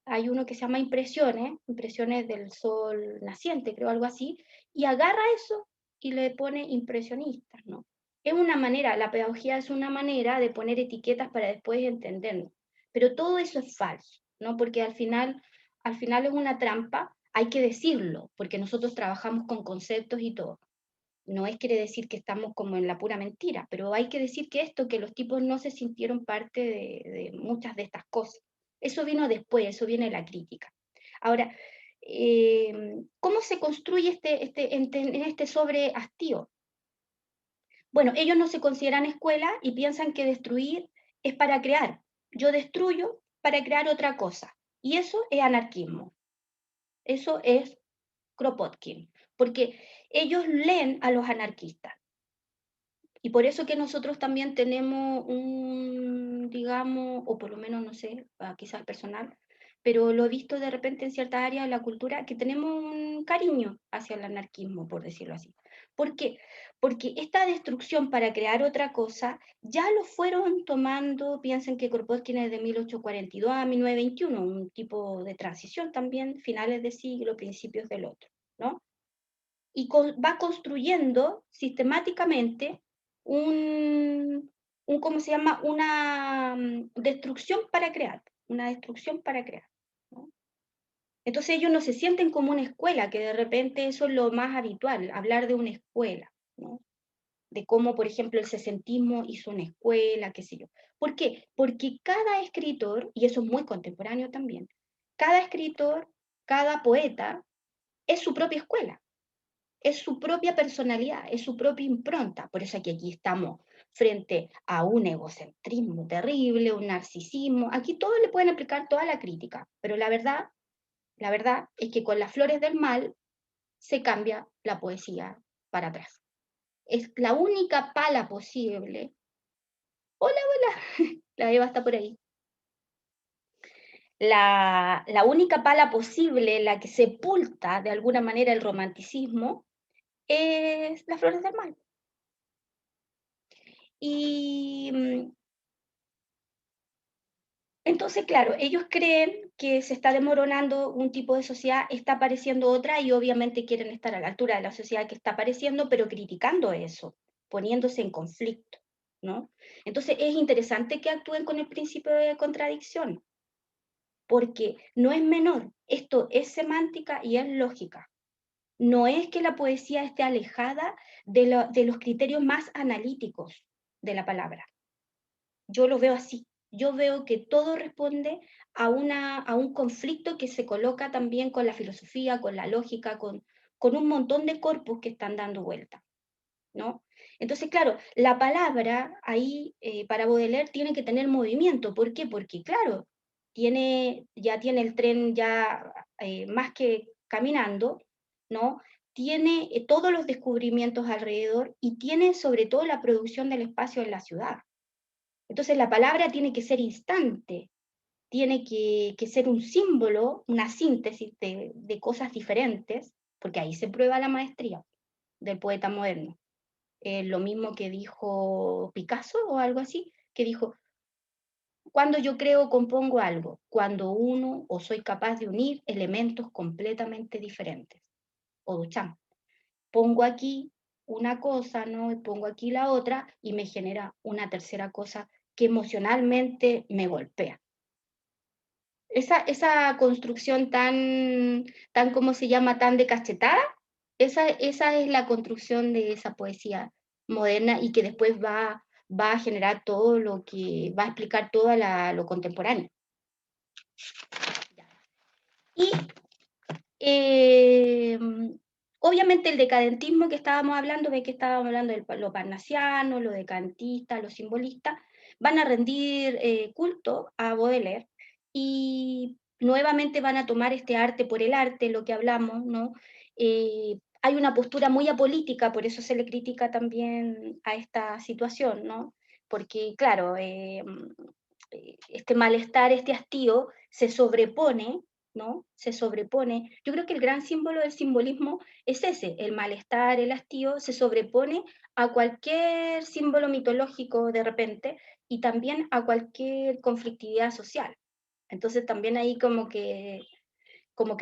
hay uno que se llama Impresiones del Sol Naciente, creo, algo así, y agarra eso y le pone impresionistas, ¿no? Es una manera, la pedagogía es una manera de poner etiquetas para después entendernos. Pero todo eso es falso, ¿no? Porque al final es una trampa, hay que decirlo, porque nosotros trabajamos con conceptos y todo. No es quiere decir que estamos como en la pura mentira, pero hay que decir que los tipos no se sintieron parte de muchas de estas cosas. Eso vino después, eso viene de la crítica. Ahora, ¿cómo se construye en este sobre hastío? Bueno, ellos no se consideran escuela y piensan que destruir es para crear. Yo destruyo para crear otra cosa. Y eso es anarquismo. Eso es Kropotkin. Porque ellos leen a los anarquistas. Y por eso que nosotros también tenemos un, digamos, o por lo menos, no sé, quizás personal, pero lo he visto de repente en ciertas áreas de la cultura, que tenemos un cariño hacia el anarquismo, por decirlo así. ¿Por qué? Porque esta destrucción para crear otra cosa, ya lo fueron tomando, piensen que Kropotkin es de 1842 a 1921, un tipo de transición también, finales de siglo, principios del otro, ¿no? Y va construyendo sistemáticamente ¿cómo se llama? Una destrucción para crear, una destrucción para crear, ¿no? Entonces ellos no se sienten como una escuela, que de repente eso es lo más habitual, hablar de una escuela, ¿no? De cómo, por ejemplo, el sesentismo hizo una escuela, qué sé yo. ¿Por qué? Porque cada escritor, y eso es muy contemporáneo también, cada escritor, cada poeta, es su propia escuela, es su propia personalidad, es su propia impronta. Por eso aquí estamos frente a un egocentrismo terrible, un narcisismo. Aquí todos le pueden aplicar toda la crítica, pero la verdad es que con las flores del mal se cambia la poesía para atrás. Es la única pala posible. Hola, hola, la Eva está por ahí. La única pala posible, la que sepulta de alguna manera el romanticismo, es las flores del mal. Y entonces, claro, ellos creen que se está desmoronando un tipo de sociedad, está apareciendo otra y obviamente quieren estar a la altura de la sociedad que está apareciendo, pero criticando eso, poniéndose en conflicto, ¿no? Entonces es interesante que actúen con el principio de contradicción, porque no es menor, esto es semántica y es lógica. No es que la poesía esté alejada de los criterios más analíticos de la palabra. Yo lo veo así. Yo veo que todo responde a un conflicto que se coloca también con la filosofía, con la lógica, con un montón de corpus que están dando vuelta, ¿no? Entonces, claro, la palabra ahí para Baudelaire tiene que tener movimiento. ¿Por qué? Porque, claro, ya tiene el tren ya más que caminando, ¿no? Tiene todos los descubrimientos alrededor y tiene sobre todo la producción del espacio en la ciudad. Entonces la palabra tiene que ser instante, tiene que ser un símbolo, una síntesis de cosas diferentes, porque ahí se prueba la maestría del poeta moderno. Lo mismo que dijo Picasso o algo así, que dijo, cuando yo creo compongo algo, cuando uno o soy capaz de unir elementos completamente diferentes. O Duchamp, pongo aquí una cosa, ¿no? Y pongo aquí la otra y me genera una tercera cosa que emocionalmente me golpea. Esa construcción tan, ¿cómo se llama?, tan de cachetada, esa es la construcción de esa poesía moderna y que después va a generar todo lo que, va a explicar todo lo contemporáneo. Y eh, obviamente el decadentismo que estábamos hablando, de que estábamos hablando de lo parnasiano, lo decantista, lo simbolista, van a rendir culto a Baudelaire y nuevamente van a tomar este arte por el arte, lo que hablamos, ¿no? Hay una postura muy apolítica, por eso se le critica también a esta situación, ¿no? Porque, claro, este malestar, este hastío, se sobrepone, ¿no? Se sobrepone. Yo creo que el gran símbolo del simbolismo es ese, el malestar, el hastío, se sobrepone a cualquier símbolo mitológico de repente y también a cualquier conflictividad social. Entonces también ahí como que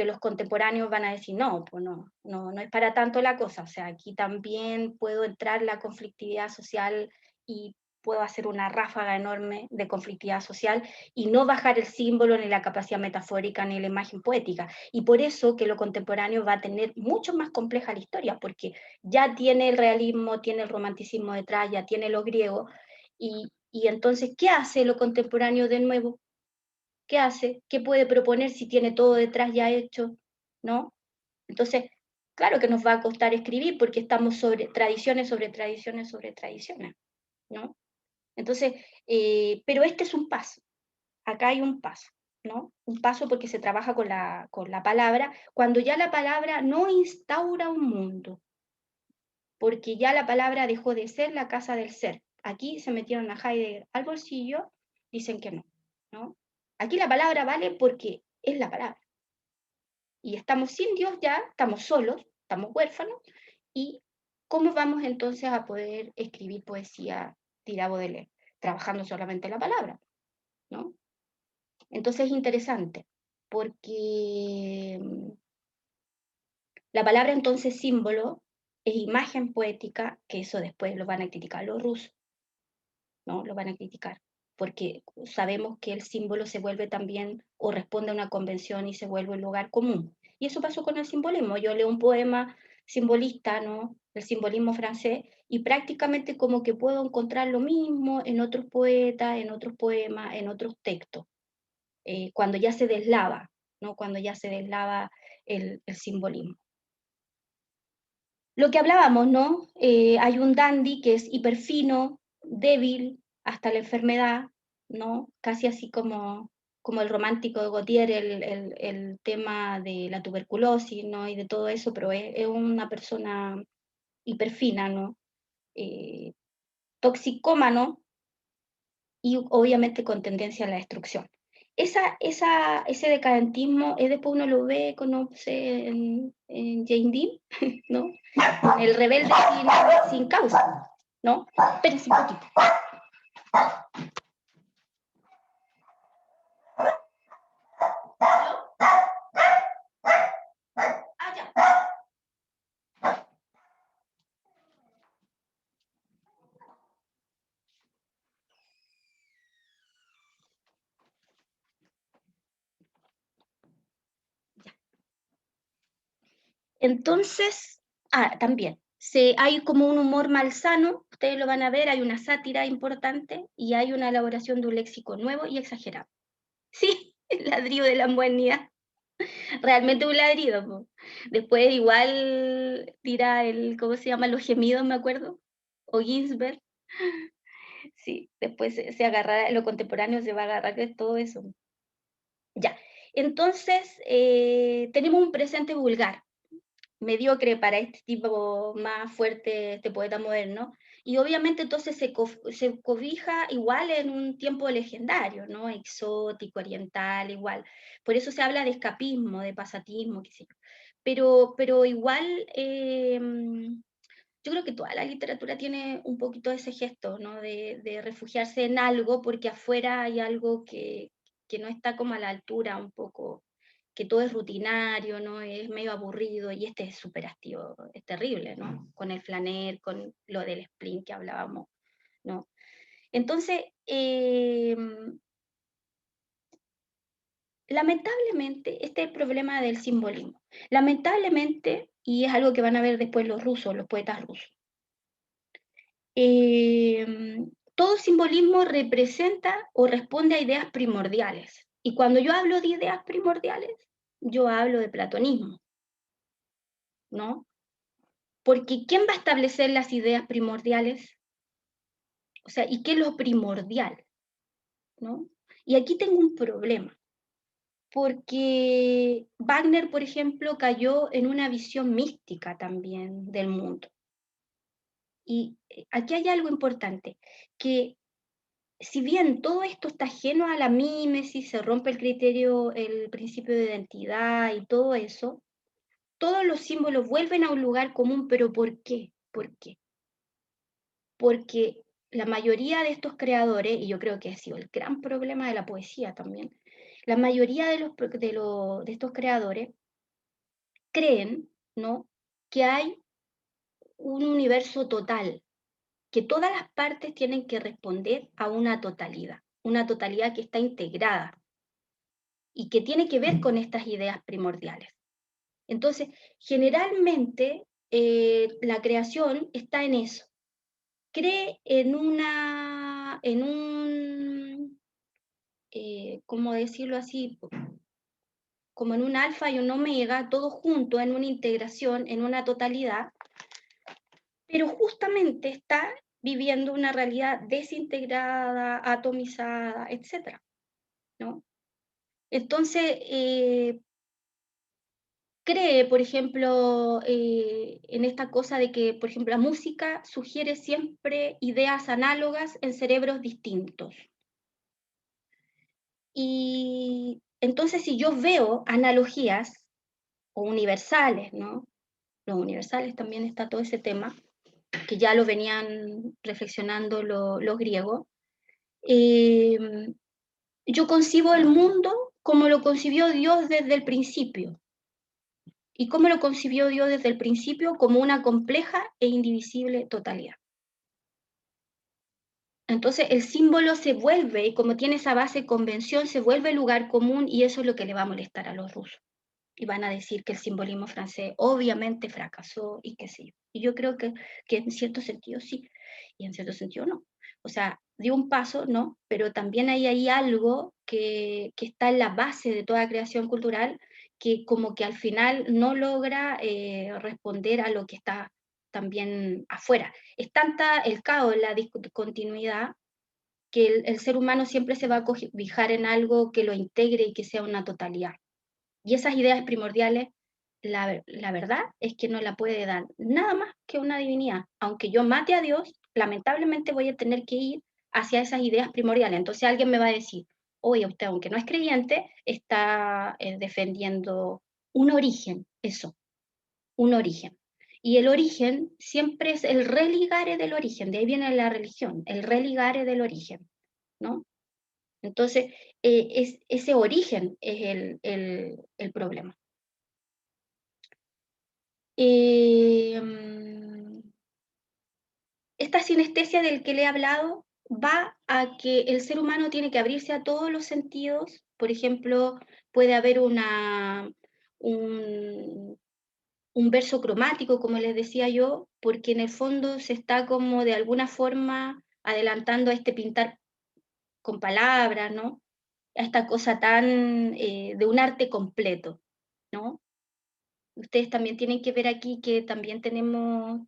los contemporáneos van a decir, no, pues no es para tanto la cosa, o sea, aquí también puedo entrar la conflictividad social y puedo hacer una ráfaga enorme de conflictividad social y no bajar el símbolo, ni la capacidad metafórica, ni la imagen poética. Y por eso que lo contemporáneo va a tener mucho más compleja la historia, porque ya tiene el realismo, tiene el romanticismo detrás, ya tiene lo griego, y entonces, ¿qué hace lo contemporáneo de nuevo? ¿Qué hace? ¿Qué puede proponer si tiene todo detrás ya hecho? ¿No? Entonces, claro que nos va a costar escribir porque estamos sobre tradiciones, sobre tradiciones, sobre tradiciones, ¿no? Entonces, pero este es un paso, acá hay un paso, ¿no? Un paso porque se trabaja con la palabra, cuando ya la palabra no instaura un mundo, porque ya la palabra dejó de ser la casa del ser. Aquí se metieron a Heidegger al bolsillo, dicen que no, ¿no? Aquí la palabra vale porque es la palabra. Y estamos sin Dios ya, estamos solos, estamos huérfanos, y ¿cómo vamos entonces a poder escribir poesía, dirá Baudelaire? Trabajando solamente la palabra, ¿no? Entonces es interesante, porque la palabra entonces símbolo es imagen poética, que eso después lo van a criticar los rusos, ¿no? Lo van a criticar, porque sabemos que el símbolo se vuelve también, o responde a una convención y se vuelve un lugar común. Y eso pasó con el simbolismo. Yo leo un poema simbolista, ¿no? El simbolismo francés, y prácticamente como que puedo encontrar lo mismo en otros poetas, en otros poemas, en otros textos, cuando ya se deslava, ¿no? Cuando ya se deslava el simbolismo. Lo que hablábamos, ¿no? Hay un dandy que es hiperfino, débil, hasta la enfermedad, ¿no? Casi así como el romántico de Gautier, el tema de la tuberculosis, ¿no? Y de todo eso, pero es una persona hiperfina, ¿no? Eh, Toxicómano y obviamente con tendencia a la destrucción. Ese decadentismo después uno lo ve, conoce en Jane Dean, ¿no? El rebelde sin causa, ¿no? Espérense un poquito. Ah, ya. Entonces, también, hay como un humor malsano, ustedes lo van a ver, hay una sátira importante y hay una elaboración de un léxico nuevo y exagerado. Sí, el ladrillo de la humanidad. Realmente un ladrido, po. Después igual tira ¿cómo se llama? Los gemidos, me acuerdo, o Ginsberg. Sí, después se agarra, lo contemporáneo se va a agarrar de todo eso. Ya, entonces tenemos un presente vulgar, mediocre para este tipo más fuerte, este poeta moderno, y obviamente entonces se cobija igual en un tiempo legendario, ¿no? Exótico, oriental, igual. Por eso se habla de escapismo, de pasatismo, qué sé yo. Pero igual, yo creo que toda la literatura tiene un poquito de ese gesto, ¿no? De refugiarse en algo porque afuera hay algo que no está como a la altura un poco, que todo es rutinario, ¿no? Es medio aburrido y este es súper hastío, es terrible, ¿no? Con el flaner, con lo del spleen que hablábamos, ¿no? Entonces, lamentablemente, este es el problema del simbolismo. Lamentablemente, y es algo que van a ver después los rusos, los poetas rusos, todo simbolismo representa o responde a ideas primordiales. Y cuando yo hablo de ideas primordiales, yo hablo de platonismo, ¿no? Porque ¿quién va a establecer las ideas primordiales? O sea, ¿y qué es lo primordial? ¿No? Y aquí tengo un problema, porque Wagner, por ejemplo, cayó en una visión mística también del mundo. Y aquí hay algo importante, que si bien todo esto está ajeno a la mímesis, se rompe el criterio, el principio de identidad y todo eso, todos los símbolos vuelven a un lugar común, pero ¿por qué? ¿Por qué? Porque la mayoría de estos creadores, y yo creo que ha sido el gran problema de la poesía también, la mayoría de estos creadores creen, ¿no?, que hay un universo total, que todas las partes tienen que responder a una totalidad que está integrada y que tiene que ver con estas ideas primordiales. Entonces, generalmente la creación está en eso. Cree en un, ¿cómo decirlo así? Como en un alfa y un omega, todo junto, en una integración, en una totalidad, pero justamente está viviendo una realidad desintegrada, atomizada, etcétera, ¿no? Entonces, cree, por ejemplo, en esta cosa de que, por ejemplo, la música sugiere siempre ideas análogas en cerebros distintos. Y entonces, si yo veo analogías o universales, ¿no? Los universales también está todo ese tema, que ya lo venían reflexionando los griegos. Yo concibo el mundo como lo concibió Dios desde el principio. ¿Y cómo lo concibió Dios desde el principio? Como una compleja e indivisible totalidad. Entonces el símbolo se vuelve, y como tiene esa base convención, se vuelve lugar común, y eso es lo que le va a molestar a los rusos. Y van a decir que el simbolismo francés obviamente fracasó y que sí. Y yo creo que en cierto sentido sí, y en cierto sentido no. O sea, dio un paso, ¿no? Pero también hay algo que está en la base de toda creación cultural, que como que al final no logra responder a lo que está también afuera. Es tanta el caos, la discontinuidad, que el ser humano siempre se va a cobijar en algo que lo integre y que sea una totalidad. Y esas ideas primordiales, la verdad es que no la puede dar nada más que una divinidad. Aunque yo mate a Dios, lamentablemente voy a tener que ir hacia esas ideas primordiales. Entonces alguien me va a decir, oye, usted, aunque no es creyente, está defendiendo un origen, eso, un origen. Y el origen siempre es el religare del origen, de ahí viene la religión, el religare del origen, ¿no? Entonces, ese origen es el problema. Esta sinestesia del que le he hablado va a que el ser humano tiene que abrirse a todos los sentidos. Por ejemplo, puede haber un, un verso cromático, como les decía yo, porque en el fondo se está como de alguna forma adelantando a este pintar con palabras, ¿no? A esta cosa tan de un arte completo, ¿no? Ustedes también tienen que ver aquí que también tenemos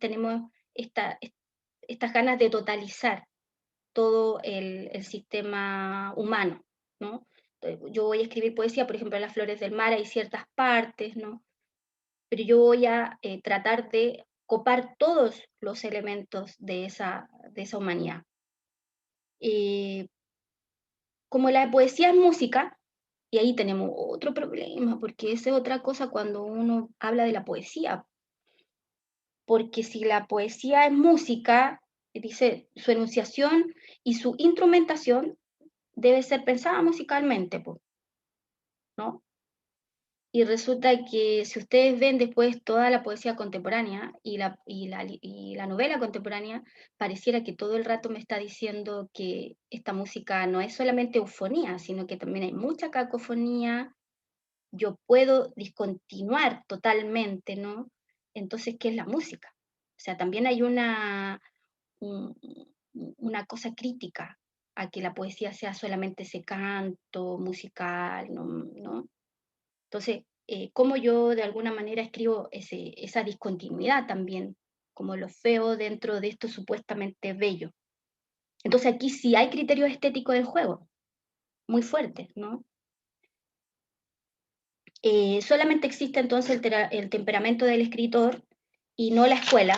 estas ganas de totalizar todo el sistema humano, ¿no? Yo voy a escribir poesía, por ejemplo, en Las Flores del Mar hay ciertas partes, ¿no? Pero yo voy a tratar de copar todos los elementos de esa humanidad. Como la poesía es música, y ahí tenemos otro problema, porque esa es otra cosa cuando uno habla de la poesía, porque si la poesía es música, dice, su enunciación y su instrumentación debe ser pensada musicalmente, ¿no? Y resulta que si ustedes ven después toda la poesía contemporánea y la novela contemporánea, pareciera que todo el rato me está diciendo que esta música no es solamente eufonía, sino que también hay mucha cacofonía. Yo puedo discontinuar totalmente, ¿no? Entonces, ¿qué es la música? O sea, también hay un- una cosa crítica a que la poesía sea solamente ese canto musical, ¿no? ¿No? Entonces, cómo yo de alguna manera escribo esa discontinuidad también, como lo feo dentro de esto supuestamente bello. Entonces aquí sí hay criterios estéticos del juego, muy fuertes, ¿no? Solamente existe entonces el temperamento del escritor y no la escuela.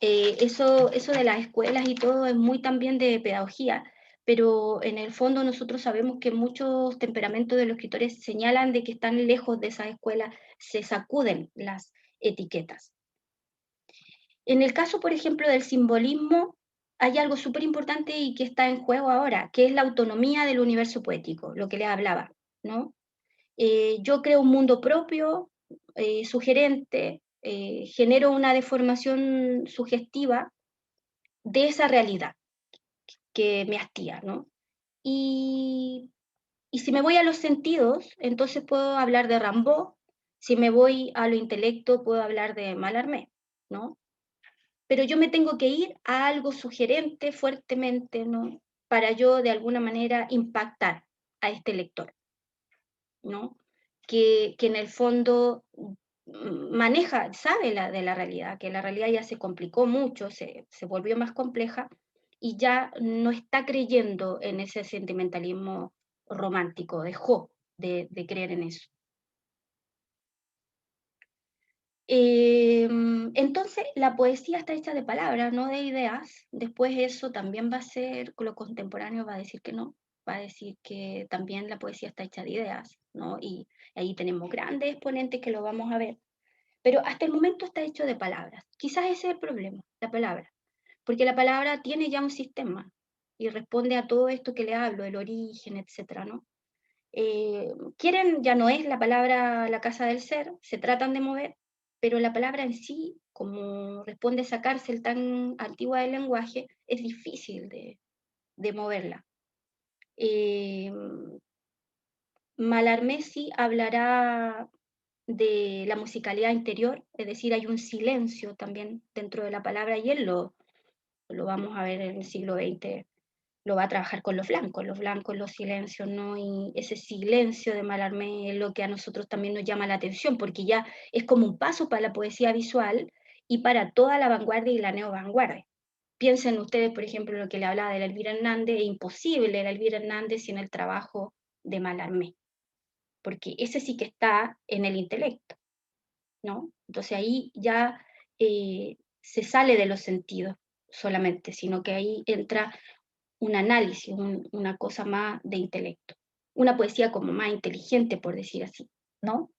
Eso de las escuelas y todo es muy también de pedagogía, pero en el fondo nosotros sabemos que muchos temperamentos de los escritores señalan de que están lejos de esas escuelas, se sacuden las etiquetas. En el caso, por ejemplo, del simbolismo, hay algo súper importante y que está en juego ahora, que es la autonomía del universo poético, lo que les hablaba, ¿no? Yo creo un mundo propio, sugerente, genero una deformación sugestiva de esa realidad que me hastía, ¿no? Y, y si me voy a los sentidos, entonces puedo hablar de Rimbaud, si me voy a lo intelecto, puedo hablar de Mallarmé, ¿no? Pero yo me tengo que ir a algo sugerente fuertemente, ¿no? Para yo de alguna manera impactar a este lector, ¿no? Que en el fondo maneja, sabe de la realidad, que la realidad ya se complicó mucho, se volvió más compleja y ya no está creyendo en ese sentimentalismo romántico, dejó de creer en eso. Entonces, la poesía está hecha de palabras, no de ideas. Después eso también va a ser, con lo contemporáneo va a decir que no, va a decir que también la poesía está hecha de ideas, ¿no? Y ahí tenemos grandes exponentes que lo vamos a ver. Pero hasta el momento está hecho de palabras. Quizás ese es el problema, la palabra. Porque la palabra tiene ya un sistema y responde a todo esto que le hablo, el origen, etcétera, ¿no? Quieren, ya no es la palabra la casa del ser, se tratan de mover, pero la palabra en sí, como responde a esa cárcel tan antigua del lenguaje, es difícil de moverla. Eh, Mallarmé sí hablará de la musicalidad interior, es decir, hay un silencio también dentro de la palabra y él lo vamos a ver en el siglo XX, lo va a trabajar con los blancos, los silencios, ¿no? Y ese silencio de Mallarmé es lo que a nosotros también nos llama la atención, porque ya es como un paso para la poesía visual y para toda la vanguardia y la neovanguardia. Piensen ustedes, por ejemplo, lo que le hablaba de la Elvira Hernández, es imposible la Elvira Hernández sin el trabajo de Mallarmé, porque ese sí que está en el intelecto, ¿no? Entonces ahí ya se sale de los sentidos solamente, sino que ahí entra un análisis, una cosa más de intelecto, una poesía como más inteligente, por decir así, ¿no?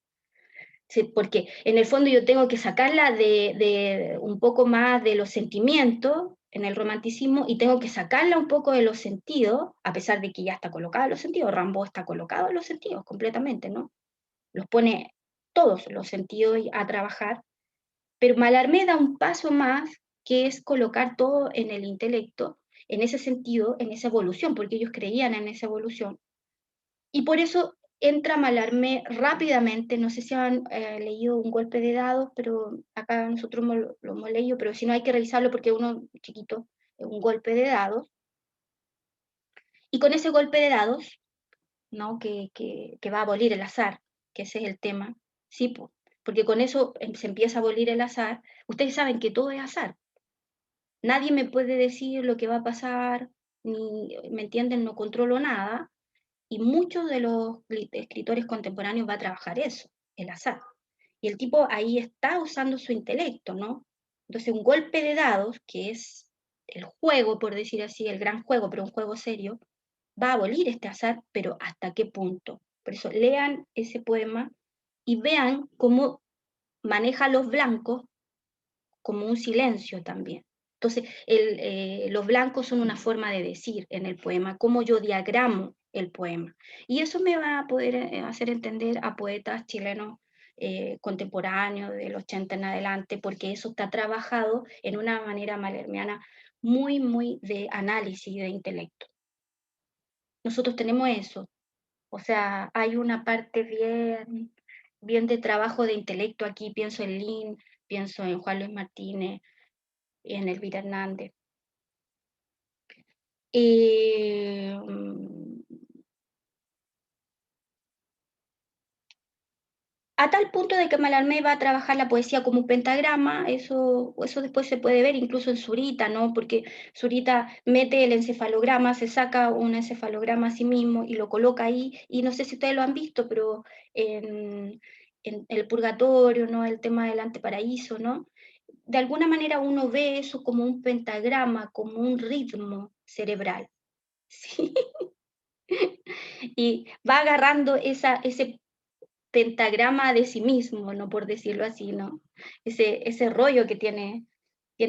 Sí, porque en el fondo yo tengo que sacarla de un poco más de los sentimientos en el romanticismo y tengo que sacarla un poco de los sentidos, a pesar de que ya está colocada en los sentidos, Rimbaud está colocado en los sentidos completamente, ¿no? Los pone todos los sentidos a trabajar, pero Mallarmé da un paso más, que es colocar todo en el intelecto, en ese sentido, en esa evolución, porque ellos creían en esa evolución. Y por eso entra Mallarmé rápidamente, no sé si han leído Un golpe de dados, pero acá nosotros lo hemos leído, pero si no hay que revisarlo porque uno chiquito, Un golpe de dados. Y con ese golpe de dados, ¿no? Que va a abolir el azar, que ese es el tema, sí, porque con eso se empieza a abolir el azar. Ustedes saben que todo es azar. Nadie me puede decir lo que va a pasar, ni, ¿me entienden? No controlo nada. Y muchos de los escritores contemporáneos va a trabajar eso, el azar. Y el tipo ahí está usando su intelecto, ¿no? Entonces un golpe de dados, que es el juego, por decir así, el gran juego, pero un juego serio, va a abolir este azar, pero ¿hasta qué punto? Por eso lean ese poema y vean cómo maneja a los blancos como un silencio también. Entonces, los blancos son una forma de decir en el poema, cómo yo diagramo el poema. Y eso me va a poder hacer entender a poetas chilenos contemporáneos del 80 en adelante, porque eso está trabajado en una manera malermiana muy, muy de análisis de intelecto. Nosotros tenemos eso, o sea, hay una parte bien, bien de trabajo de intelecto aquí, pienso en Lin, pienso en Juan Luis Martínez, en Elvira Hernández. Eh, a tal punto de que Mallarmé va a trabajar la poesía como un pentagrama, eso después se puede ver incluso en Zurita, ¿no? Porque Zurita mete el encefalograma, se saca un encefalograma a sí mismo y lo coloca ahí, y no sé si ustedes lo han visto, pero en el purgatorio, ¿no? El tema del anteparaíso, ¿no? De alguna manera uno ve eso como un pentagrama, como un ritmo cerebral, ¿sí? Y va agarrando ese pentagrama de sí mismo, ¿no? Por decirlo así, ¿no? Ese rollo que tiene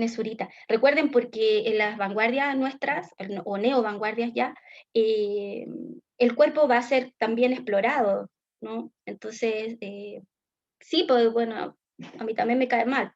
Zurita. Recuerden porque en las vanguardias nuestras, o neo-vanguardias ya, eh, el cuerpo va a ser también explorado, ¿no? Entonces, sí, pues bueno, a mí también me cae mal,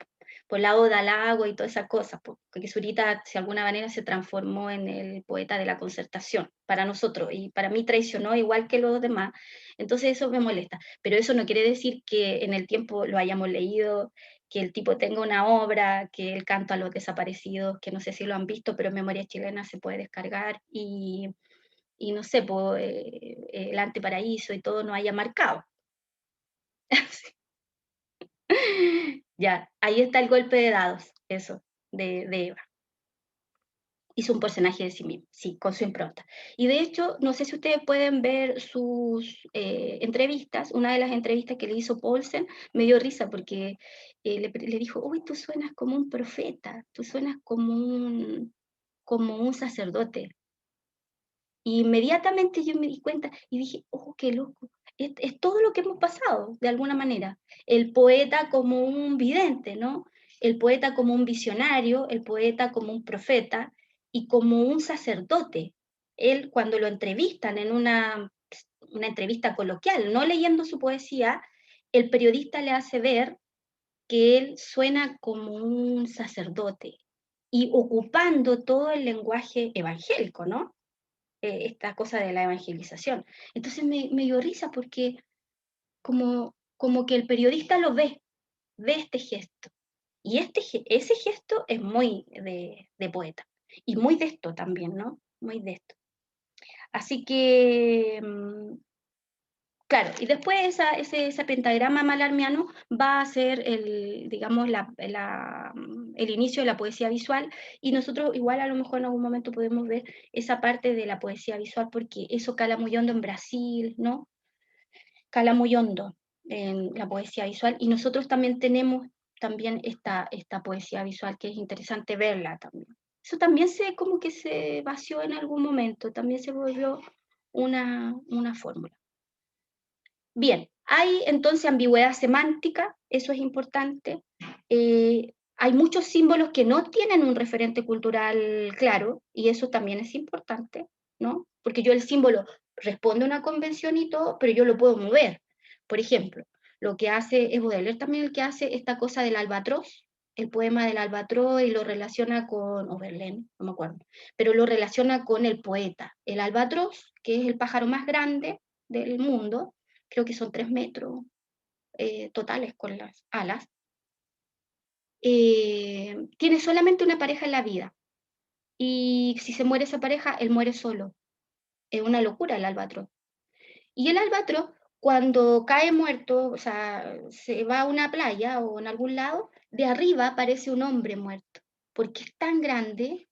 por la oda al agua y todas esas cosas, porque Zurita de alguna manera se transformó en el poeta de la concertación para nosotros y para mí traicionó igual que los demás, entonces eso me molesta, pero eso no quiere decir que en el tiempo lo hayamos leído, que el tipo tenga una obra, que el canto a los desaparecidos, que no sé si lo han visto, pero en Memoria Chilena se puede descargar y no sé, pues, el Anteparaíso y todo no haya marcado. Ya, ahí está el golpe de dados, eso, de Eva. hizo un personaje de sí mismo, sí, con su impronta. Y de hecho, no sé si ustedes pueden ver sus entrevistas, una de las entrevistas que le hizo Paulsen, me dio risa porque le dijo, uy, tú suenas como un profeta, tú suenas como un sacerdote. Y inmediatamente yo me di cuenta y dije, oh, qué loco. Es todo lo que hemos pasado, de alguna manera. El poeta como un vidente, ¿no? El poeta como un visionario, el poeta como un profeta y como un sacerdote. Él, cuando lo entrevistan en una entrevista coloquial, no leyendo su poesía, el periodista le hace ver que él suena como un sacerdote y ocupando todo el lenguaje evangélico, ¿no? Esta cosa de la evangelización. Entonces me dio risa porque como que el periodista lo ve este gesto. Y ese gesto es muy de poeta. Y muy de esto también, ¿no? Muy de esto. Así que, claro, y después ese pentagrama malarmiano va a ser digamos, el inicio de la poesía visual, y nosotros igual a lo mejor en algún momento podemos ver esa parte de la poesía visual, porque eso cala muy hondo en Brasil, ¿no? Cala muy hondo en la poesía visual, y nosotros también tenemos también esta poesía visual, que es interesante verla también. Eso también como que se vació en algún momento, también se volvió una fórmula. Bien, hay entonces ambigüedad semántica, eso es importante. Hay muchos símbolos que no tienen un referente cultural claro, y eso también es importante, ¿no? Porque yo el símbolo responde a una convención y todo, pero yo lo puedo mover. Por ejemplo, lo que hace es Baudelaire también el que hace esta cosa del albatros, el poema del albatros, y lo relaciona con, o Verlaine, no me acuerdo, pero lo relaciona con el poeta. El albatros, que es el pájaro más grande del mundo, creo que son 3 metros totales con las alas, tiene solamente una pareja en la vida. Y si se muere esa pareja, él muere solo. Es una locura el albatros. Y el albatros, cuando cae muerto, o sea, se va a una playa o en algún lado, de arriba aparece un hombre muerto, porque es tan grande.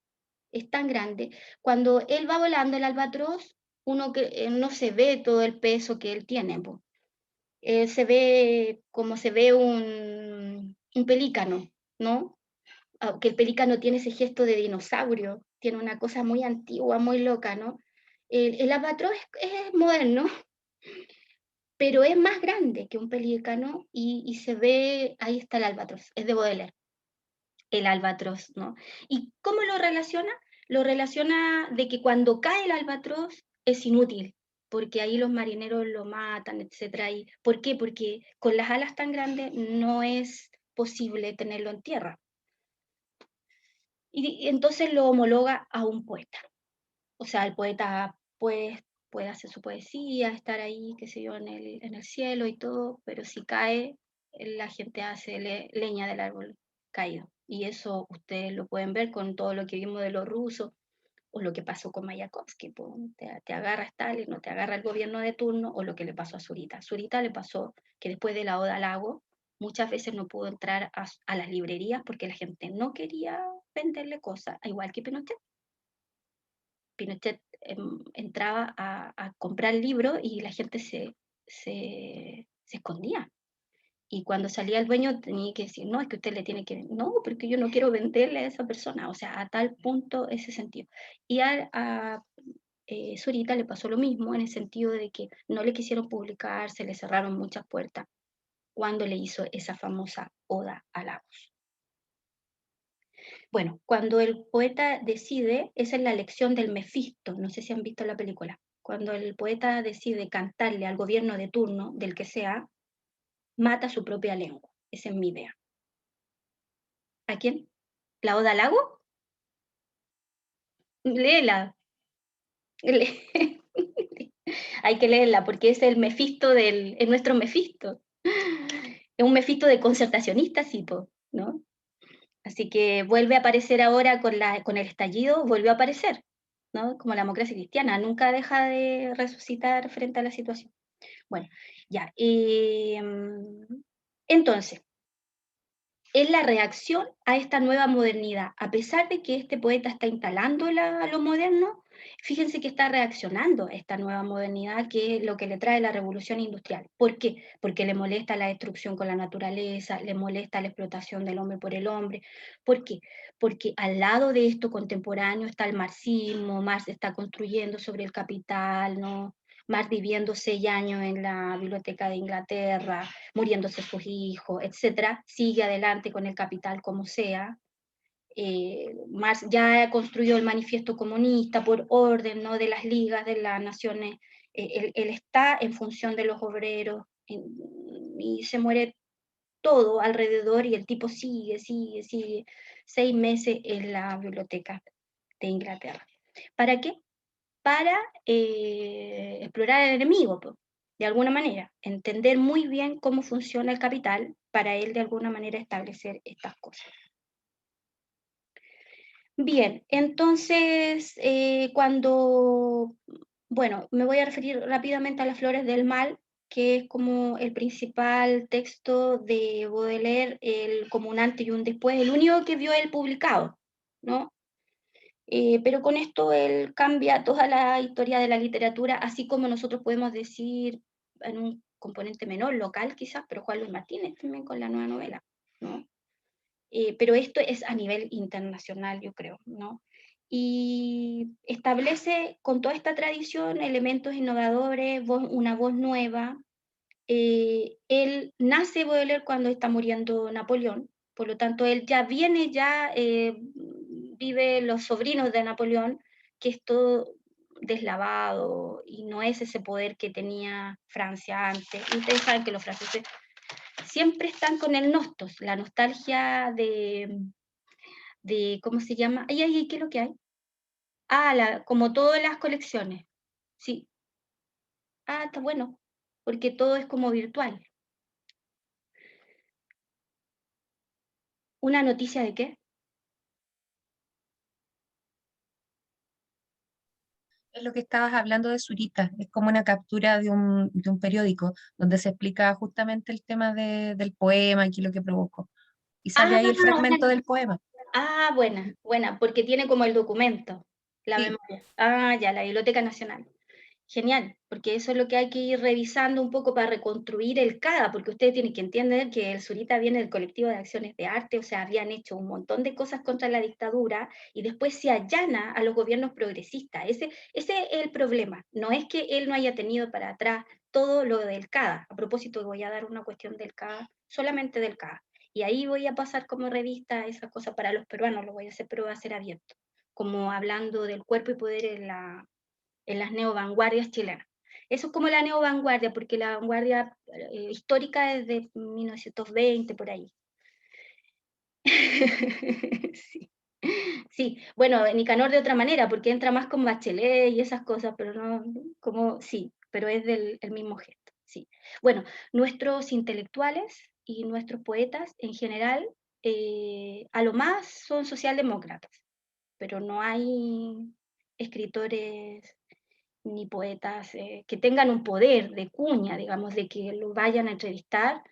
Cuando él va volando el albatros, uno que no se ve todo el peso que él tiene, po. Se ve como se ve un pelícano, ¿no? Aunque el pelícano tiene ese gesto de dinosaurio, tiene una cosa muy antigua, muy loca, ¿no? El albatros es moderno, pero es más grande que un pelícano y se ve, ahí está el albatros, es de Baudelaire, el albatros, ¿no? ¿Y cómo lo relaciona? Lo relaciona de que cuando cae el albatros es inútil, porque ahí los marineros lo matan, etcétera. ¿Y por qué? Porque con las alas tan grandes no es posible tenerlo en tierra. Y entonces lo homologa a un poeta. O sea, el poeta puede hacer su poesía, estar ahí, qué sé yo, en el cielo y todo, pero si cae, la gente hace leña del árbol caído. Y eso ustedes lo pueden ver con todo lo que vimos de los rusos, o lo que pasó con Mayakovsky, pues, te agarra Stalin, no te agarra el gobierno de turno, o lo que le pasó a Zurita. A Zurita le pasó que después de la Oda al Lago, muchas veces no pudo entrar a las librerías porque la gente no quería venderle cosas, igual que Pinochet. Pinochet entraba a comprar libros y la gente se escondía. Y cuando salía el dueño tenía que decir, no, es que usted le tiene que, no, porque yo no quiero venderle a esa persona, o sea, a tal punto ese sentido. Y a Zurita le pasó lo mismo en el sentido de que no le quisieron publicar, se le cerraron muchas puertas cuando le hizo esa famosa Oda a Lagos. Bueno, cuando el poeta decide, esa es la lección del Mefisto, no sé si han visto la película, cuando el poeta decide cantarle al gobierno de turno, del que sea, mata su propia lengua. Esa es mi idea. ¿A quién? ¿La Oda al Lago? Léela. Hay que leerla porque es el Mefisto es nuestro Mefisto. Es un Mefisto de concertacionista, sí, ¿no? Así que vuelve a aparecer ahora con el estallido, volvió a aparecer, ¿no? Como la democracia cristiana, nunca deja de resucitar frente a la situación. Bueno, ya. Entonces, es la reacción a esta nueva modernidad. A pesar de que este poeta está instalando lo moderno, fíjense que está reaccionando a esta nueva modernidad, que es lo que le trae la revolución industrial. ¿Por qué? Porque le molesta la destrucción con la naturaleza, le molesta la explotación del hombre por el hombre. ¿Por qué? Porque al lado de esto contemporáneo está el marxismo, Marx está construyendo sobre el capital, ¿no? Marx viviendo 6 años en la biblioteca de Inglaterra, muriéndose sus hijos, etcétera, sigue adelante con el capital como sea. Marx ya construyó el manifiesto comunista por orden, ¿no?, de las ligas de las naciones. Él está en función de los obreros y se muere todo alrededor y el tipo sigue 6 meses en la biblioteca de Inglaterra. ¿Para qué? Para explorar el enemigo, pues, de alguna manera, entender muy bien cómo funciona el capital para él de alguna manera establecer estas cosas. Bien, entonces bueno, me voy a referir rápidamente a Las Flores del Mal, que es como el principal texto de Baudelaire, como un antes y un después, el único que vio él publicado, ¿no? Pero con esto él cambia toda la historia de la literatura, así como nosotros podemos decir en un componente menor, local quizás, pero Juan Luis Martínez también con la nueva novela, ¿no? Pero esto es a nivel internacional, yo creo, ¿no? Y establece con toda esta tradición elementos innovadores, una voz nueva. Él nace Baudelaire cuando está muriendo Napoleón, por lo tanto él ya viene, vive los sobrinos de Napoleón, que es todo deslavado y no es ese poder que tenía Francia antes. Y ustedes saben que los franceses siempre están con el nostos, la nostalgia ¿cómo se llama? ¿Qué es lo que hay? Como todas las colecciones, sí. Está bueno, porque todo es como virtual. ¿Una noticia de qué? Es lo que estabas hablando de Zurita, es como una captura de un periódico donde se explica justamente el tema del poema y qué es lo que provocó. Y sale ahí el fragmento del poema. Buena, porque tiene como el documento, la Sí, memoria. Ya, la Biblioteca Nacional. Genial, porque eso es lo que hay que ir revisando un poco para reconstruir el CADA, porque ustedes tienen que entender que el Zurita viene del colectivo de acciones de arte, o sea, habían hecho un montón de cosas contra la dictadura y después se allana a los gobiernos progresistas. Ese es el problema, no es que él no haya tenido para atrás todo lo del CADA. A propósito, voy a dar una cuestión del CADA, solamente del CADA. Y ahí voy a pasar como revista esa cosa para los peruanos, lo voy a hacer, pero va a ser abierto, como hablando del cuerpo y poder en las neovanguardias chilenas. Eso es como la neovanguardia, porque la vanguardia histórica es de 1920, por ahí. Sí. Sí, bueno, Nicanor de otra manera, porque entra más con Bachelet y esas cosas, pero no, sí, pero es del el mismo gesto, sí. Bueno, nuestros intelectuales y nuestros poetas en general, a lo más son socialdemócratas, pero no hay escritores ni poetas que tengan un poder de cuña, digamos, de que lo vayan a entrevistar,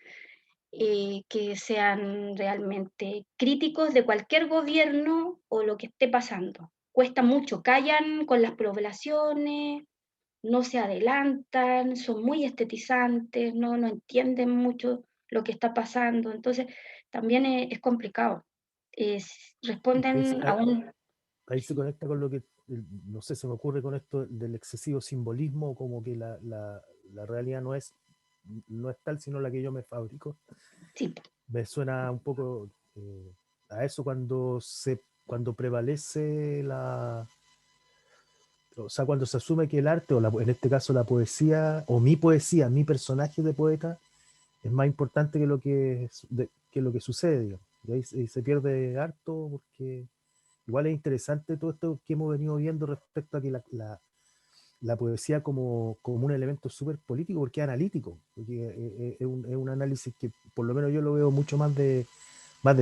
que sean realmente críticos de cualquier gobierno o lo que esté pasando. Cuesta mucho, callan con las poblaciones, no se adelantan, son muy estetizantes, no entienden mucho lo que está pasando, entonces también es complicado. Ahí, Responden a un... ahí se conecta con lo que, no sé, se me ocurre con esto del excesivo simbolismo, como que la realidad no es tal, sino la que yo me fabrico. Sí. Me suena un poco a eso cuando prevalece o sea, cuando se asume que el arte, en este caso la poesía, o mi poesía, mi personaje de poeta, es más importante que lo que sucede, digamos. Y ahí se pierde harto porque igual es interesante todo esto que hemos venido viendo respecto a que la poesía como un elemento súper político, porque es analítico, porque es un análisis que por lo menos yo lo veo mucho más de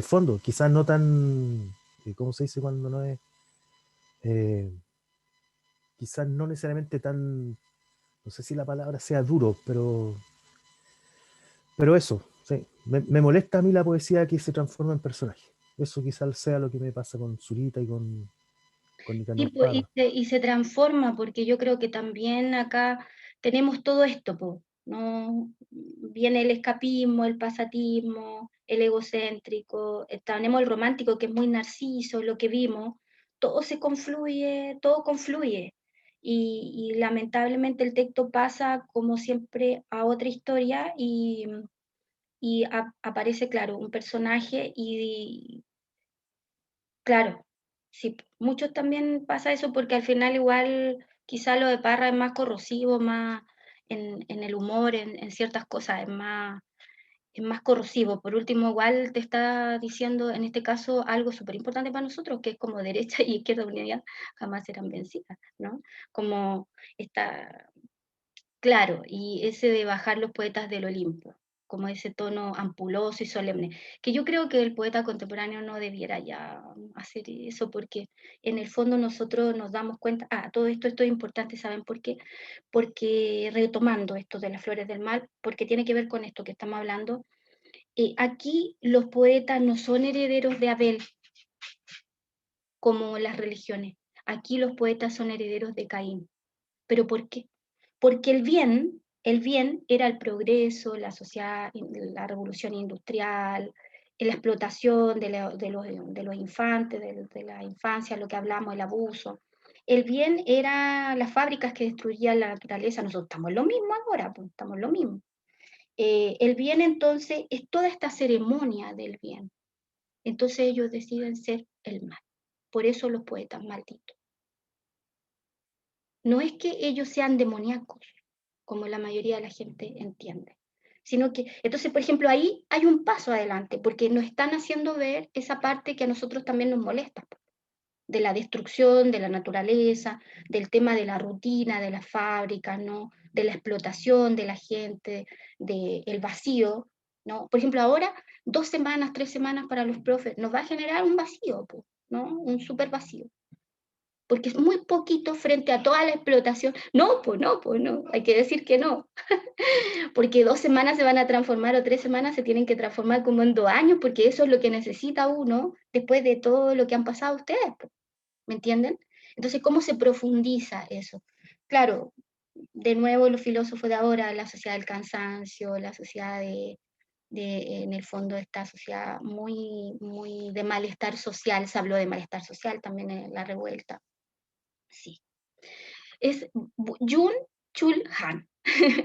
fondo, quizás no tan, ¿cómo se dice cuando no es? Eh, Quizás no necesariamente tan, no sé si la palabra sea duro, pero eso, Sí, me molesta a mí la poesía que se transforma en personaje. Eso quizás sea lo que me pasa con Zurita y con Sí, Nicanor pues, Parra. y se transforma, porque yo creo que también acá tenemos todo esto, pues, ¿no? Viene el escapismo, el pasatismo, el egocéntrico, tenemos el romántico que es muy narciso, lo que vimos, todo se confluye, todo confluye. Y lamentablemente el texto pasa, como siempre, a otra historia y aparece, claro, un personaje y claro, sí, muchos también pasa eso porque al final igual quizá lo de Parra es más corrosivo, más en el humor, en ciertas cosas, es más corrosivo. Por último, igual te está diciendo en este caso algo súper importante para nosotros, que es como derecha y izquierda unida jamás serán vencidas, ¿no? Como está claro, y ese de bajar los poetas del Olimpo, como ese tono ampuloso y solemne, que yo creo que el poeta contemporáneo no debiera ya hacer eso, porque en el fondo nosotros nos damos cuenta, todo esto es importante, ¿saben por qué? Porque retomando esto de las flores del mal, porque tiene que ver con esto que estamos hablando, aquí los poetas no son herederos de Abel, como las religiones, aquí los poetas son herederos de Caín. ¿Pero por qué? Porque el bien era el progreso, la sociedad, la revolución industrial, la explotación de los infantes, de la infancia, lo que hablamos, el abuso. El bien era las fábricas que destruían la naturaleza. Nosotros estamos en lo mismo ahora, pues, estamos en lo mismo. El bien entonces es toda esta ceremonia del bien. Entonces ellos deciden ser el mal. Por eso los poetas malditos. No es que ellos sean demoníacos, como la mayoría de la gente entiende, sino que, entonces, por ejemplo, ahí hay un paso adelante, porque nos están haciendo ver esa parte que a nosotros también nos molesta, de la destrucción de la naturaleza, del tema de la rutina de las fábricas, ¿no? De la explotación de la gente, del vacío, ¿no? Por ejemplo, ahora, 2 semanas, 3 semanas para los profes, nos va a generar un vacío, ¿no? Un súper vacío porque es muy poquito frente a toda la explotación. No, pues no, hay que decir que no, porque 2 semanas se van a transformar o 3 semanas se tienen que transformar como en 2 años, porque eso es lo que necesita uno después de todo lo que han pasado ustedes, ¿me entienden? Entonces, ¿cómo se profundiza eso? Claro, de nuevo los filósofos de ahora, la sociedad del cansancio, la sociedad en el fondo esta sociedad muy, muy de malestar social, se habló de malestar social también en la revuelta, sí. Es Jun-Chul Han,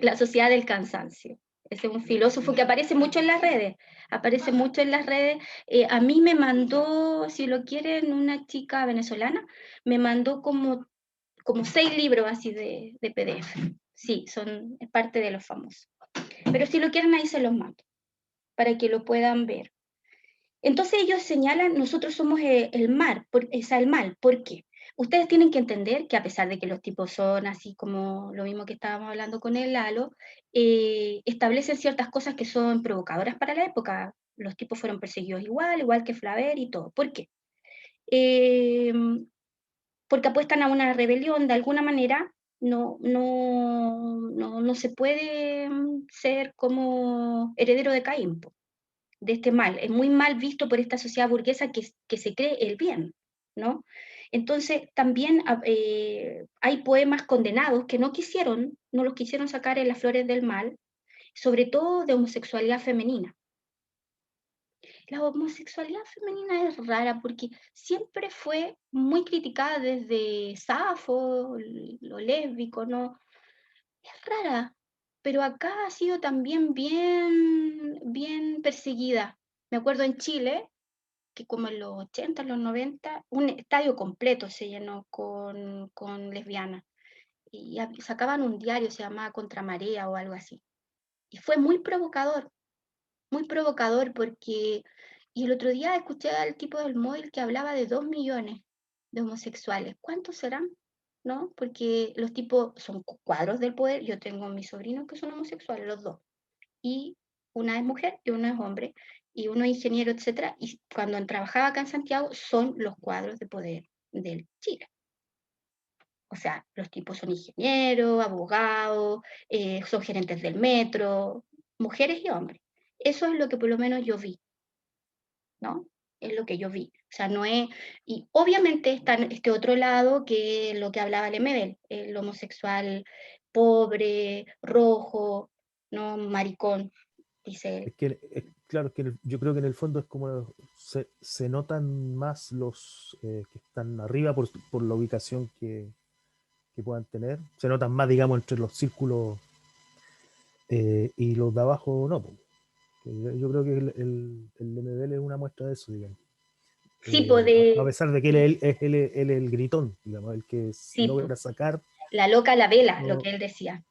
La sociedad del cansancio. Es un filósofo que aparece mucho en las redes, aparece mucho en las redes. A mí me mandó, si lo quieren, una chica venezolana, me mandó como 6 libros así de PDF. Sí, es parte de los famosos. Pero si lo quieren, ahí se los mando, para que lo puedan ver. Entonces ellos señalan, nosotros somos el mal. ¿Por qué? Ustedes tienen que entender que a pesar de que los tipos son así como lo mismo que estábamos hablando con el Lalo, establecen ciertas cosas que son provocadoras para la época. Los tipos fueron perseguidos igual que Flaver y todo. ¿Por qué? Eh, Porque apuestan a una rebelión de alguna manera. No se puede ser como heredero de Caín, de este mal, es muy mal visto por esta sociedad burguesa que se cree el bien, ¿no? Entonces, también hay poemas condenados que no los quisieron sacar en Las Flores del Mal, sobre todo de homosexualidad femenina. La homosexualidad femenina es rara porque siempre fue muy criticada desde Safo, lo lésbico, ¿no? Es rara, pero acá ha sido también bien perseguida. Me acuerdo en Chile, que como en los 80, en los 90, un estadio completo se llenó con lesbianas. Y sacaban un diario, se llamaba Contramarea o algo así. Y fue muy provocador porque... Y el otro día escuché al tipo del móvil que hablaba de 2 millones de homosexuales. ¿Cuántos serán? ¿No? Porque los tipos son cuadros del poder. Yo tengo mis sobrinos que son homosexuales, los dos. Y una es mujer y uno es hombre, y uno es ingeniero, etcétera, y cuando trabajaba acá en Santiago son los cuadros de poder del Chile. O sea, los tipos son ingenieros, abogados, son gerentes del metro, mujeres y hombres. eso es lo que por lo menos yo vi, ¿no? Es lo que yo vi. O sea, no es... Y obviamente está este otro lado que es lo que hablaba Lemebel, el homosexual pobre, rojo, ¿no? Maricón, dice él. Es que, claro, que yo creo que en el fondo es como se notan más los que están arriba por la ubicación que puedan tener. Se notan más, digamos, entre los círculos y los de abajo no, po. Yo creo que el MBL es una muestra de eso, digamos. Sí, pues A pesar de que él es el gritón, digamos, el que sí, logra sacar. la loca la vela, lo No, que él decía.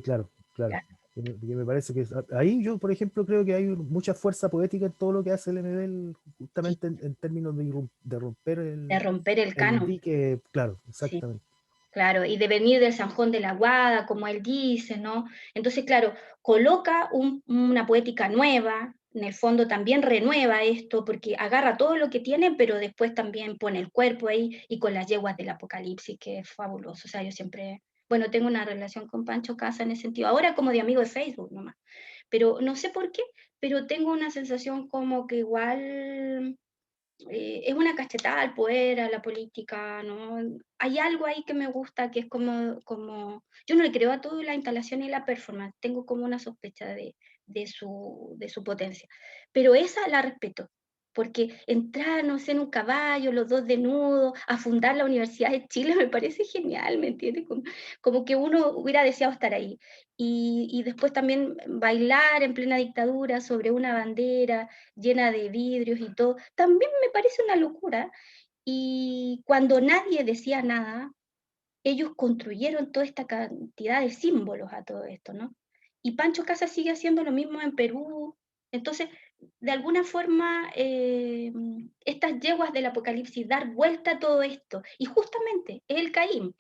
claro. Claro. Que me parece que ahí yo, por ejemplo, creo que hay mucha fuerza poética en todo lo que hace el MBL, justamente en términos de romper De romper el el canon. dique, claro, Sí. exactamente. Claro, y de venir del Sanjón de la Guada, como él dice, ¿no? Entonces, claro, coloca una poética nueva, en el fondo también renueva esto, porque agarra todo lo que tiene, pero después también pone el cuerpo ahí y con las yeguas del Apocalipsis, que es fabuloso. O sea, yo siempre, bueno, tengo una relación con Pancho Casa en ese sentido, ahora como de amigo de Facebook nomás, pero no sé por qué, pero tengo una sensación como que igual es una cachetada al poder, a la política, ¿no? Hay algo ahí que me gusta, que es como yo no le creo a todo la instalación y la performance, tengo como una sospecha de su potencia, pero esa la respeto, porque entrar, no sé, en un caballo, los dos desnudos, a fundar la Universidad de Chile, me parece genial, ¿me entiendes? Como que uno hubiera deseado estar ahí. Y después también bailar en plena dictadura sobre una bandera, llena de vidrios y todo, también me parece una locura. Y cuando nadie decía nada, ellos construyeron toda esta cantidad de símbolos a todo esto, ¿no? Y Pancho Casas sigue haciendo lo mismo en Perú. Entonces, de alguna forma, estas yeguas del apocalipsis, dar vuelta a todo esto, y justamente es el Caín,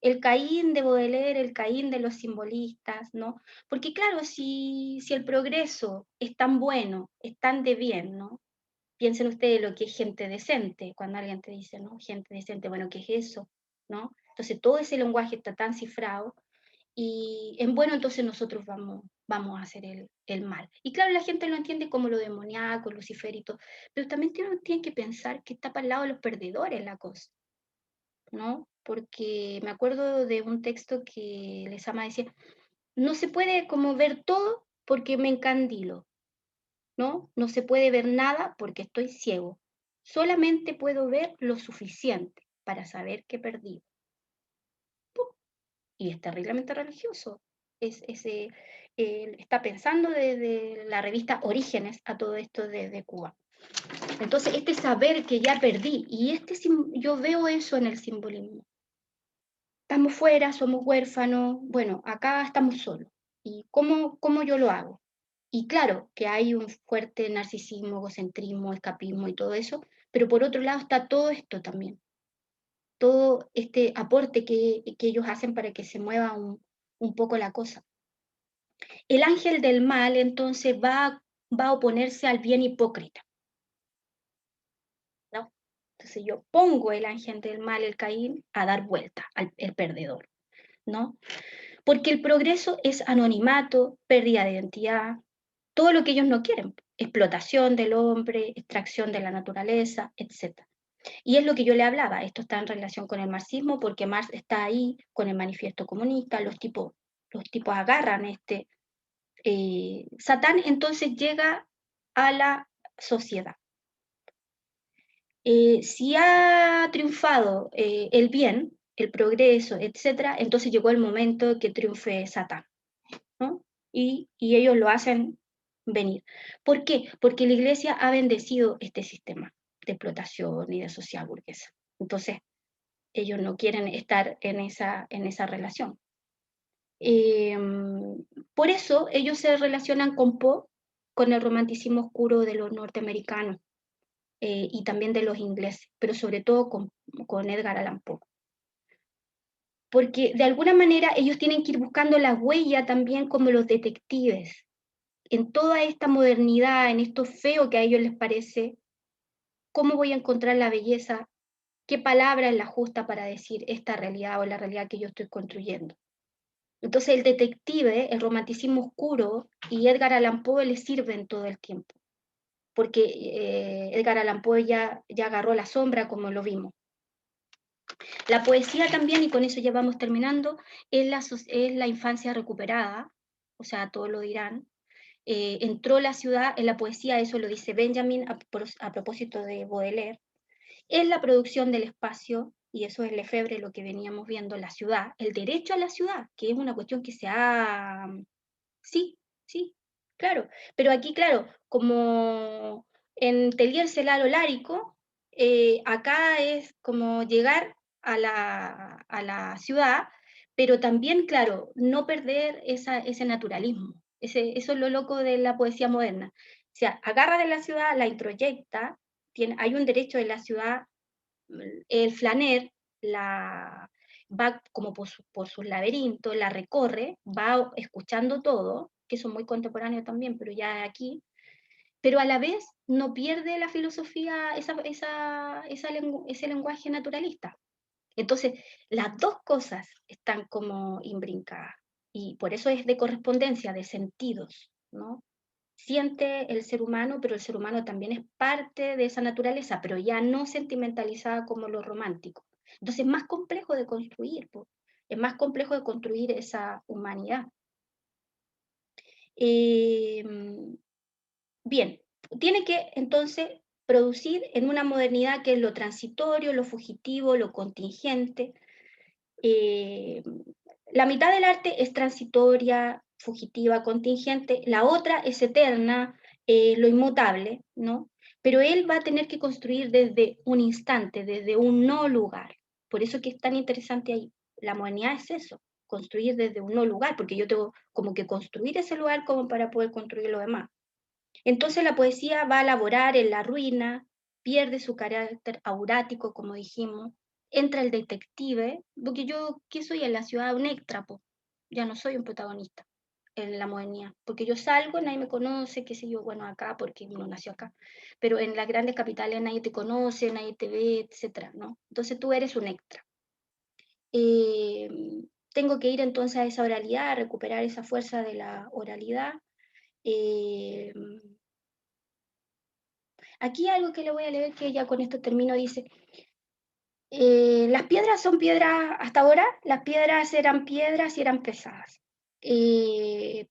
el Caín de Baudelaire, el Caín de los simbolistas, ¿no? Porque claro, si el progreso es tan bueno, es tan de bien, ¿no? Piensen ustedes lo que es gente decente, cuando alguien te dice, ¿no? Gente decente, bueno, ¿qué es eso? ¿No? Entonces todo ese lenguaje está tan cifrado y en bueno, entonces nosotros vamos a hacer el mal. Y claro, la gente lo entiende como lo demoníaco, luciférito, pero también tienen que pensar que está para el lado de los perdedores la cosa, ¿no? Porque me acuerdo de un texto que Lezama decía, no se puede como ver todo porque me encandilo, ¿no? No se puede ver nada porque estoy ciego. Solamente puedo ver lo suficiente para saber que perdí. Y es terriblemente religioso. Está pensando desde la revista Orígenes a todo esto de Cuba. Entonces, este saber que ya perdí, y yo veo eso en el simbolismo. Estamos fuera, somos huérfanos, bueno, acá estamos solos. ¿Y cómo yo lo hago? Y claro que hay un fuerte narcisismo, egocentrismo, escapismo y todo eso, pero por otro lado está todo esto también, todo este aporte que ellos hacen para que se mueva un poco la cosa. El ángel del mal entonces va a oponerse al bien hipócrita, ¿no? Entonces yo pongo el ángel del mal, el Caín, a dar vuelta el perdedor, ¿no? Porque el progreso es anonimato, pérdida de identidad, todo lo que ellos no quieren, explotación del hombre, extracción de la naturaleza, etc. Y es lo que yo le hablaba, esto está en relación con el marxismo, porque Marx está ahí con el manifiesto comunista, los tipos agarran Satán entonces llega a la sociedad. Si ha triunfado el bien, el progreso, etc., entonces llegó el momento que triunfe Satán, ¿no? Y ellos lo hacen venir. ¿Por qué? Porque la iglesia ha bendecido este sistema de explotación y de sociedad burguesa. Entonces, ellos no quieren estar en esa relación. Por eso ellos se relacionan con Poe, con el romanticismo oscuro de los norteamericanos y también de los ingleses, pero sobre todo con Edgar Allan Poe. Porque de alguna manera ellos tienen que ir buscando la huella también como los detectives. En toda esta modernidad, en esto feo que a ellos les parece, ¿cómo voy a encontrar la belleza? ¿Qué palabra es la justa para decir esta realidad o la realidad que yo estoy construyendo? Entonces el detective, el romanticismo oscuro y Edgar Allan Poe le sirven todo el tiempo, porque Edgar Allan Poe ya agarró la sombra como lo vimos. La poesía también, y con eso ya vamos terminando, es la infancia recuperada, o sea, todos lo dirán. Entró la ciudad en la poesía, eso lo dice Benjamin a propósito de Baudelaire, es la producción del espacio, y eso es Lefebvre, lo que veníamos viendo, la ciudad, el derecho a la ciudad, que es una cuestión que se ha... Sí, sí, claro, pero aquí, claro, como en Telier Celalo Lárico, acá es como llegar a la ciudad, pero también, claro, no perder ese naturalismo. Eso es lo loco de la poesía moderna. O sea, agarra de la ciudad, la introyecta, hay un derecho de la ciudad, el flaner va como por sus laberintos, la recorre, va escuchando todo, que son muy contemporáneos también, pero ya aquí, pero a la vez no pierde la filosofía, ese lenguaje naturalista. Entonces, las dos cosas están como imbrincadas, y por eso es de correspondencia, de sentidos, ¿no? Siente el ser humano, pero el ser humano también es parte de esa naturaleza, pero ya no sentimentalizada como lo romántico. Entonces es más complejo de construir, es más complejo de construir esa humanidad. Eh, bien, tiene que entonces producir en una modernidad que es lo transitorio, lo fugitivo, lo contingente. La mitad del arte es transitoria, fugitiva, contingente, la otra es eterna, lo inmutable, ¿no? Pero él va a tener que construir desde un instante, desde un no lugar. Por eso que es tan interesante ahí. La modernidad es eso, construir desde un no lugar, porque yo tengo como que construir ese lugar como para poder construir lo demás. Entonces la poesía va a elaborar en la ruina, pierde su carácter aurático, como dijimos, entra el detective, porque yo, ¿qué soy en la ciudad? Un extrapo, ya no soy un protagonista en la modernidad, porque yo salgo, nadie me conoce, qué sé yo, bueno, acá, porque uno nació acá, pero en las grandes capitales nadie te conoce, nadie te ve, etcétera, ¿no? Entonces tú eres un extra. Eh, Tengo que ir entonces a esa oralidad, a recuperar esa fuerza de la oralidad. Eh, Aquí algo que le voy a leer, que ya con esto termino, dice, las piedras son piedras, hasta ahora las piedras eran piedras y eran pesadas, Eh,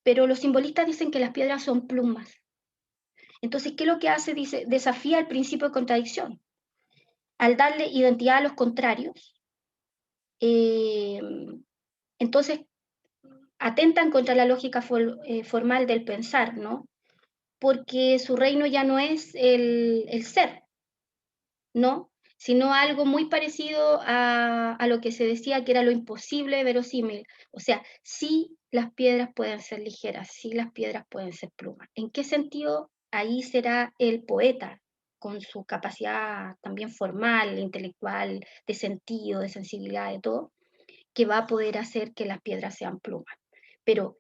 pero los simbolistas dicen que las piedras son plumas. Entonces, ¿qué es lo que hace? Dice, desafía el principio de contradicción. Al darle identidad a los contrarios, eh, entonces atentan contra la lógica formal del pensar, ¿no? Porque su reino ya no es el ser, ¿no? Sino algo muy parecido a lo que se decía que era lo imposible verosímil. O sea, sí las piedras pueden ser ligeras, sí las piedras pueden ser plumas. ¿En qué sentido? Ahí será el poeta, con su capacidad también formal, intelectual, de sentido, de sensibilidad, de todo, que va a poder hacer que las piedras sean plumas. Pero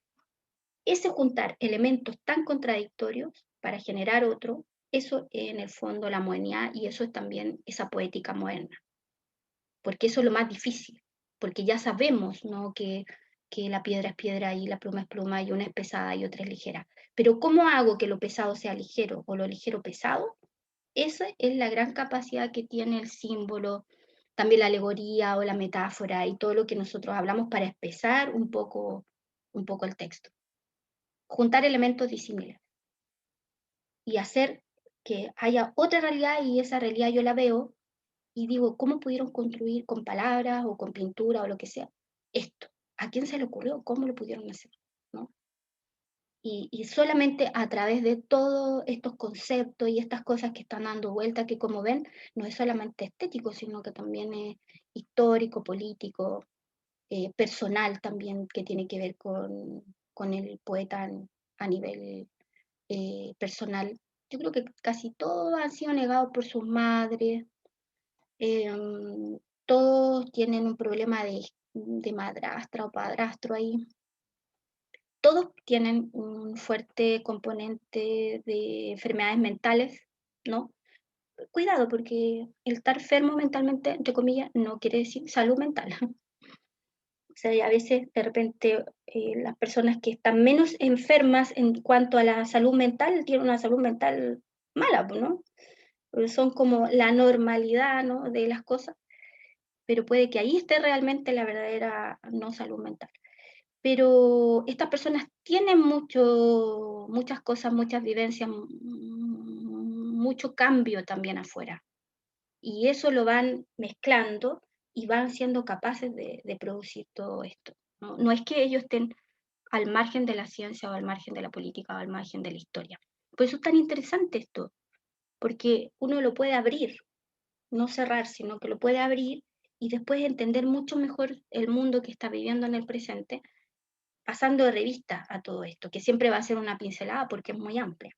ese juntar elementos tan contradictorios para generar otro, eso es en el fondo la modernidad, y eso es también esa poética moderna, porque eso es lo más difícil, porque ya sabemos, ¿no? que la piedra es piedra y la pluma es pluma y una es pesada y otra es ligera. Pero ¿cómo hago que lo pesado sea ligero o lo ligero pesado? Esa es la gran capacidad que tiene el símbolo, también la alegoría o la metáfora y todo lo que nosotros hablamos para espesar un poco el texto. Juntar elementos disímiles y hacer que haya otra realidad, y esa realidad yo la veo y digo, ¿cómo pudieron construir con palabras o con pintura o lo que sea esto? ¿A quién se le ocurrió? ¿Cómo lo pudieron hacer? ¿No? Y solamente a través de todos estos conceptos y estas cosas que están dando vuelta, que como ven, no es solamente estético, sino que también es histórico, político, personal también, que tiene que ver con el poeta a nivel personal. Yo creo que casi todos han sido negados por sus madres, todos tienen un problema de madrastra o padrastro ahí, todos tienen un fuerte componente de enfermedades mentales, ¿no? Cuidado, porque el estar enfermo mentalmente, entre comillas, no quiere decir salud mental. sea, y a veces de repente las personas que están menos enfermas en cuanto a la salud mental tienen una salud mental mala, pues, ¿no? Porque son como la normalidad, ¿no?, de las cosas, pero puede que ahí esté realmente la verdadera no salud mental. Pero estas personas tienen muchas cosas, muchas vivencias, mucho cambio también afuera. Y eso lo van mezclando y van siendo capaces de producir todo esto, ¿no? No es que ellos estén al margen de la ciencia o al margen de la política o al margen de la historia. Por eso es tan interesante esto, porque uno lo puede abrir, no cerrar, sino que lo puede abrir y después entender mucho mejor el mundo que está viviendo en el presente, pasando de revista a todo esto, que siempre va a ser una pincelada porque es muy amplia.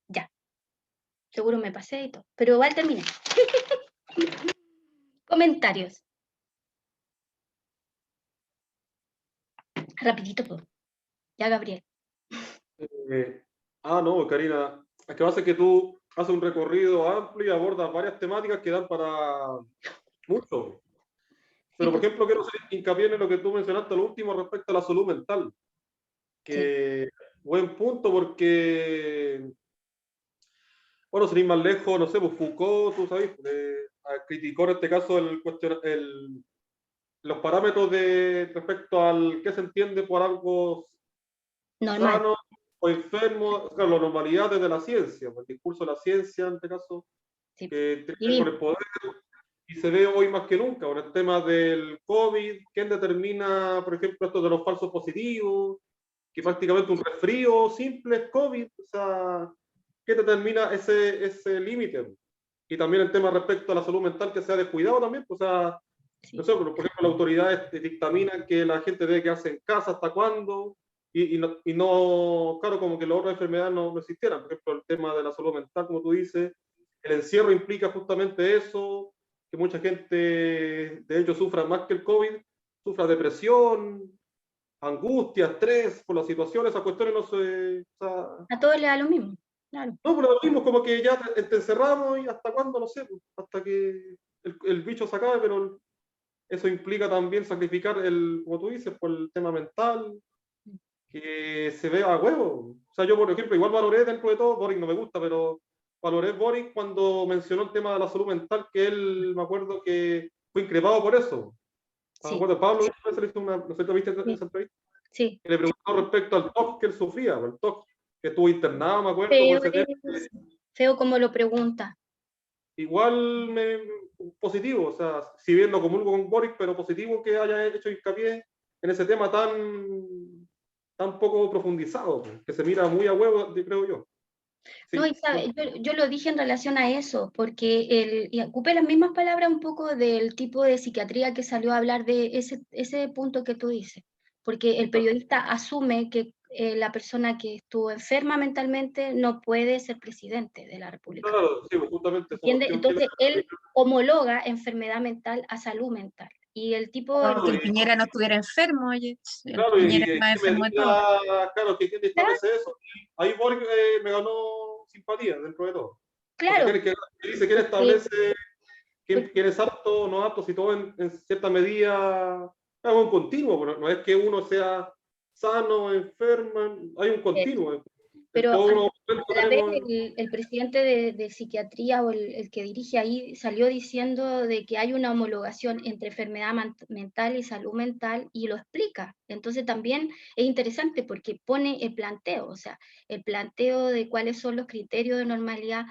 Ya, seguro me pasé y todo, pero igual terminé. Comentarios. Rapidito, pues. Ya, Gabriel. No, Karina, es que pasa que tú haces un recorrido amplio y abordas varias temáticas que dan para mucho. Pero, por ejemplo, quiero hacer hincapié en lo que tú mencionaste al último respecto a la salud mental. Que buen punto, porque, bueno, sin ir más lejos, no sé, pues Foucault, tú sabes, criticó en este caso los parámetros respecto al qué se entiende por algo Normal. sano o enfermo, claro, la normalidad desde la ciencia, el discurso de la ciencia, en este caso, Sí. que tiene que ver con el poder, y se ve hoy más que nunca, con el tema del COVID, ¿quién determina, por ejemplo, esto de los falsos positivos? Que prácticamente un resfrío simple es COVID, o sea, ¿qué determina ese límite? Y también el tema respecto a la salud mental que se ha descuidado también, o sea, Sí. no sé, por ejemplo, las autoridades dictaminan que la gente debe quedarse en casa hasta cuándo, y no, claro, como que las otras enfermedades no existieran. Por ejemplo, el tema de la salud mental, como tú dices, el encierro implica justamente eso, que mucha gente, de hecho, sufra más que el COVID, sufra depresión, angustia, estrés por la situación, esas cuestiones no se... O sea, A todos les da lo mismo, claro. no, pero lo mismo, como que ya te encerramos y hasta cuándo, no sé, hasta que el bicho se acabe, pero eso implica también sacrificar como tú dices, por el tema mental, que se vea a huevo. O sea, yo, por ejemplo, igual valoré dentro de todo, Boric no me gusta, pero valoré Boric cuando mencionó el tema de la salud mental, que él, me acuerdo que fue increpado por eso. Me Sí. acuerdo, Pablo, se le hizo no sé si viste esa entrevista, Sí. que le preguntó respecto al TOC que él sufría, el TOC, que estuvo internado, me acuerdo, Feo, por ese tema. feo como lo pregunta. Igual positivo, o sea, si bien no comulgo con Boric, pero positivo que haya hecho hincapié en ese tema tan poco profundizado, que se mira muy a huevo, creo yo. Sí, No, y sabe, yo lo dije en relación a eso, porque y ocupé las mismas palabras un poco del tipo de psiquiatría que salió a hablar de ese punto que tú dices, porque el periodista asume que la persona que estuvo enferma mentalmente no puede ser presidente de la República. claro, sí, justamente. ¿Entiendes? Entonces él homologa enfermedad mental a salud mental. Y el tipo... Que el Piñera no estuviera enfermo, oye, el Claro, Piñera y es más qué enfermo de todo. medida, claro, que quién establece eso. Ahí Boric me ganó simpatía dentro de todo. Claro. Porque dice quién establece quién es apto o no apto, si todo en cierta medida es un continuo, pero no es que uno sea sano, enfermo, hay un continuo. Pero a la vez tenemos... el presidente de psiquiatría o el que dirige ahí salió diciendo de que hay una homologación entre enfermedad mental y salud mental y lo explica. Entonces también es interesante porque pone el planteo, o sea, el planteo de cuáles son los criterios de normalidad,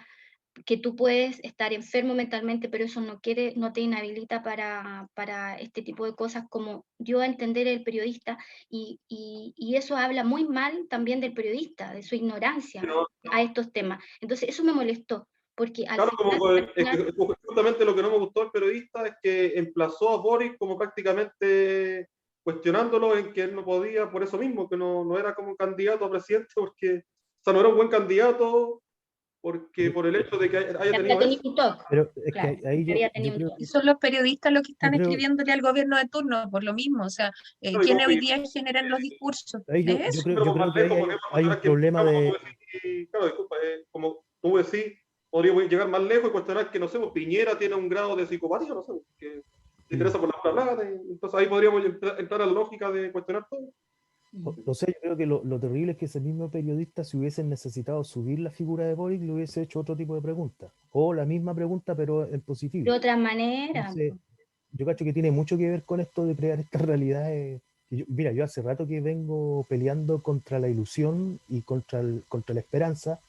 que tú puedes estar enfermo mentalmente, pero eso no te inhabilita para este tipo de cosas, como dio a entender el periodista, y eso habla muy mal también del periodista, de su ignorancia a estos temas. Entonces eso me molestó, porque al Claro, final... justamente lo que no me gustó del periodista es que emplazó a Boric como prácticamente cuestionándolo en que él no podía, por eso mismo, que no era como candidato a presidente, porque, o sea, no era un buen candidato, porque por el hecho de que haya tenido eso. un toque. Pero es Claro, que ahí yo creo Y son los periodistas los que están creo- escribiéndole al gobierno de turno, por lo mismo. O sea, Claro, ¿quiénes hoy día generan los discursos? ahí yo, ¿Es eso? yo pero creo más que ahí lejos, por ejemplo, hay un cuestionar que, problema claro, de... como tú decís, claro, disculpa, como tú decís, podríamos llegar más lejos y cuestionar que, no sé, pues, Piñera tiene un grado de psicopatía, no sé, que se interesa por la plata, entonces ahí podríamos entrar a la lógica de cuestionar todo. O sea, yo creo que lo terrible es que ese mismo periodista, si hubiesen necesitado subir la figura de Boric, le hubiese hecho otro tipo de pregunta. O la misma pregunta, pero en positivo. De otra manera. Entonces, yo cacho que tiene mucho que ver con esto de crear estas realidades. Mira, yo hace rato que vengo peleando contra la ilusión y contra la esperanza,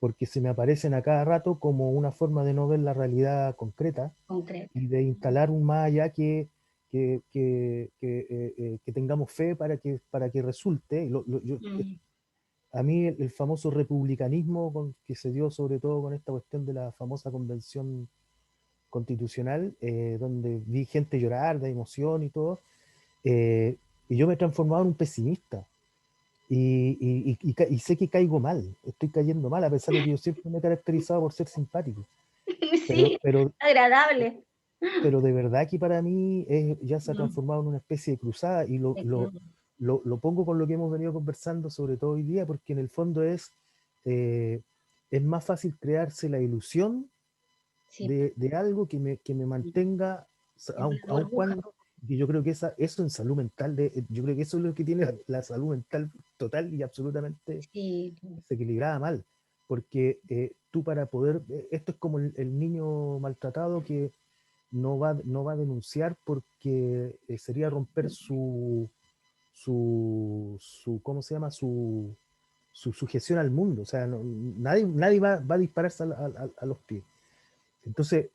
porque se me aparecen a cada rato como una forma de no ver la realidad concreta y de instalar un más allá que tengamos fe para que resulte. A mí el famoso republicanismo que se dio sobre todo con esta cuestión de la famosa convención constitucional, donde vi gente llorar de emoción y todo, y yo me he transformado en un pesimista. Y sé que caigo mal, estoy cayendo mal, a pesar de que yo siempre me he caracterizado por ser simpático. Sí, agradable. Pero de verdad que para mí ya se ha transformado en una especie de cruzada, y lo pongo con lo que hemos venido conversando, sobre todo hoy día, porque en el fondo es más fácil crearse la ilusión de algo que me mantenga, aun cuando, y yo creo que eso en salud mental, yo creo que eso es lo que tiene la salud mental total y absolutamente desequilibrada mal, porque tú para poder, esto es como el niño maltratado que no va a denunciar porque sería romper ¿cómo se llama? Su sujeción al mundo. O sea, nadie va a dispararse a los pies. Entonces,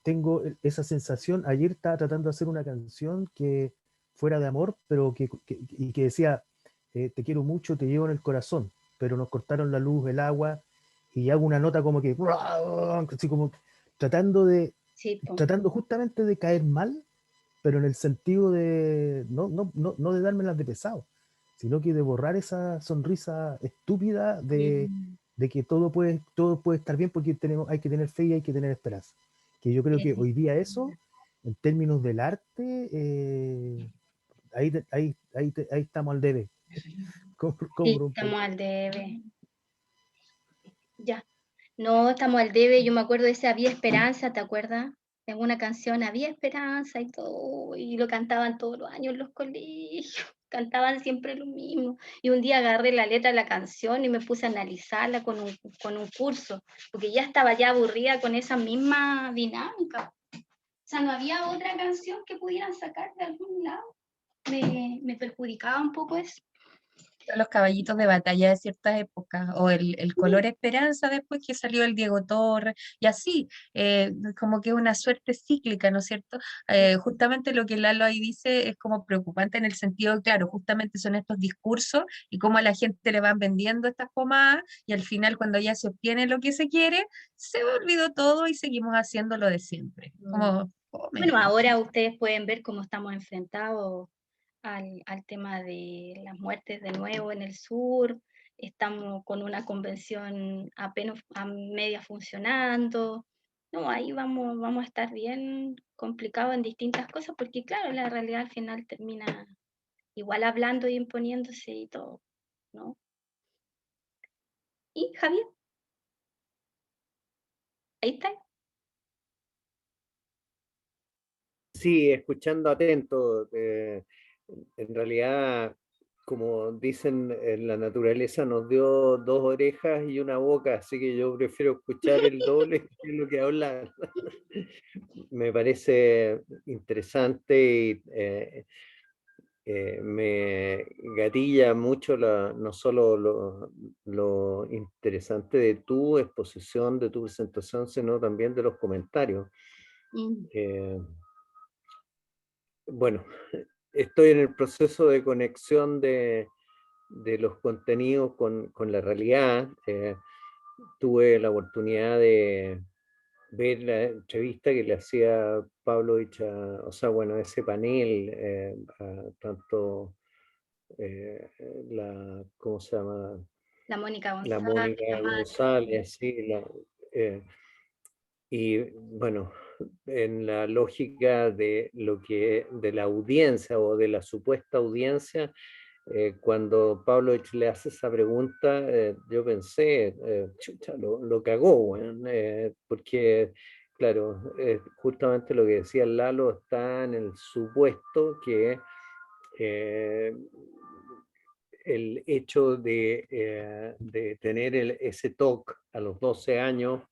tengo esa sensación. Ayer estaba tratando de hacer una canción que fuera de amor, pero que decía, te quiero mucho, te llevo en el corazón, pero nos cortaron la luz, el agua, y hago una nota como que, así como tratando justamente de caer mal, pero en el sentido de no de dármelas de pesado, sino que de borrar esa sonrisa estúpida de que todo puede estar bien, porque hay que tener fe y hay que tener esperanza. Que yo creo que hoy día eso, en términos del arte, ahí estamos al debe. Estamos al debe. Ya. No, estamos al debe. Yo me acuerdo de ese Había Esperanza, ¿te acuerdas? En una canción Había Esperanza y todo, y lo cantaban todos los años en los colegios, cantaban siempre lo mismo. Y un día agarré la letra de la canción y me puse a analizarla con un curso, porque ya estaba ya aburrida con esa misma dinámica. O sea, no había otra canción que pudieran sacar de algún lado. Me perjudicaba un poco eso. Los caballitos de batalla de ciertas épocas, o el color esperanza después que salió el Diego Torres, y así, como que una suerte cíclica, ¿no es cierto? Justamente lo que Lalo ahí dice es como preocupante en el sentido, claro, justamente son estos discursos y cómo a la gente le van vendiendo estas pomadas, y al final cuando ya se obtiene lo que se quiere, se olvidó todo y seguimos haciendo lo de siempre. Como, bueno, ahora ustedes pueden ver cómo estamos enfrentados al tema de las muertes de nuevo en el sur. Estamos con una convención apenas a media funcionando. No, ahí vamos a estar bien complicados en distintas cosas, porque claro, la realidad al final termina igual hablando y imponiéndose y todo, ¿no? ¿Y Javier? Ahí está. Sí, escuchando atento. En realidad, como dicen, en la naturaleza nos dio dos orejas y una boca, así que yo prefiero escuchar el doble que lo que hablar. Me parece interesante y me gatilla mucho no solo lo interesante de tu exposición, de tu presentación, sino también de los comentarios. Bueno, estoy en el proceso de conexión de los contenidos con la realidad. Tuve la oportunidad de ver la entrevista que le hacía Pavlovich, o sea, bueno, ese panel, tanto ¿cómo se llama? La Mónica La González. Mónica González, sí, y bueno, en la lógica de de la audiencia o de la supuesta audiencia, cuando Pavlovich le hace esa pregunta, yo pensé, chucha, lo cagó, porque claro, justamente lo que decía Lalo está en el supuesto que el hecho de tener ese TOC a los 12 años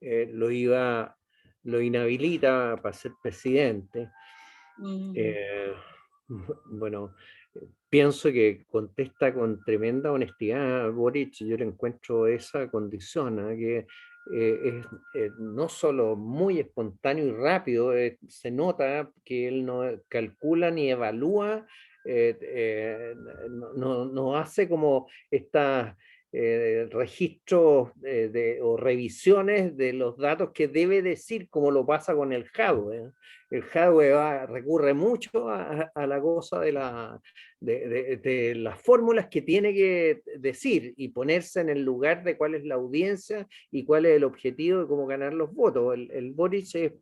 lo inhabilita para ser presidente. Bueno, pienso que contesta con tremenda honestidad Boric. Yo le encuentro esa condición, que es no solo muy espontáneo y rápido, se nota que él no calcula ni evalúa, no hace como estas registros o revisiones de los datos que debe decir, como lo pasa con el hardware. El hardware recurre mucho a la cosa de las fórmulas que tiene que decir y ponerse en el lugar de cuál es la audiencia y cuál es el objetivo de cómo ganar los votos. El Boric es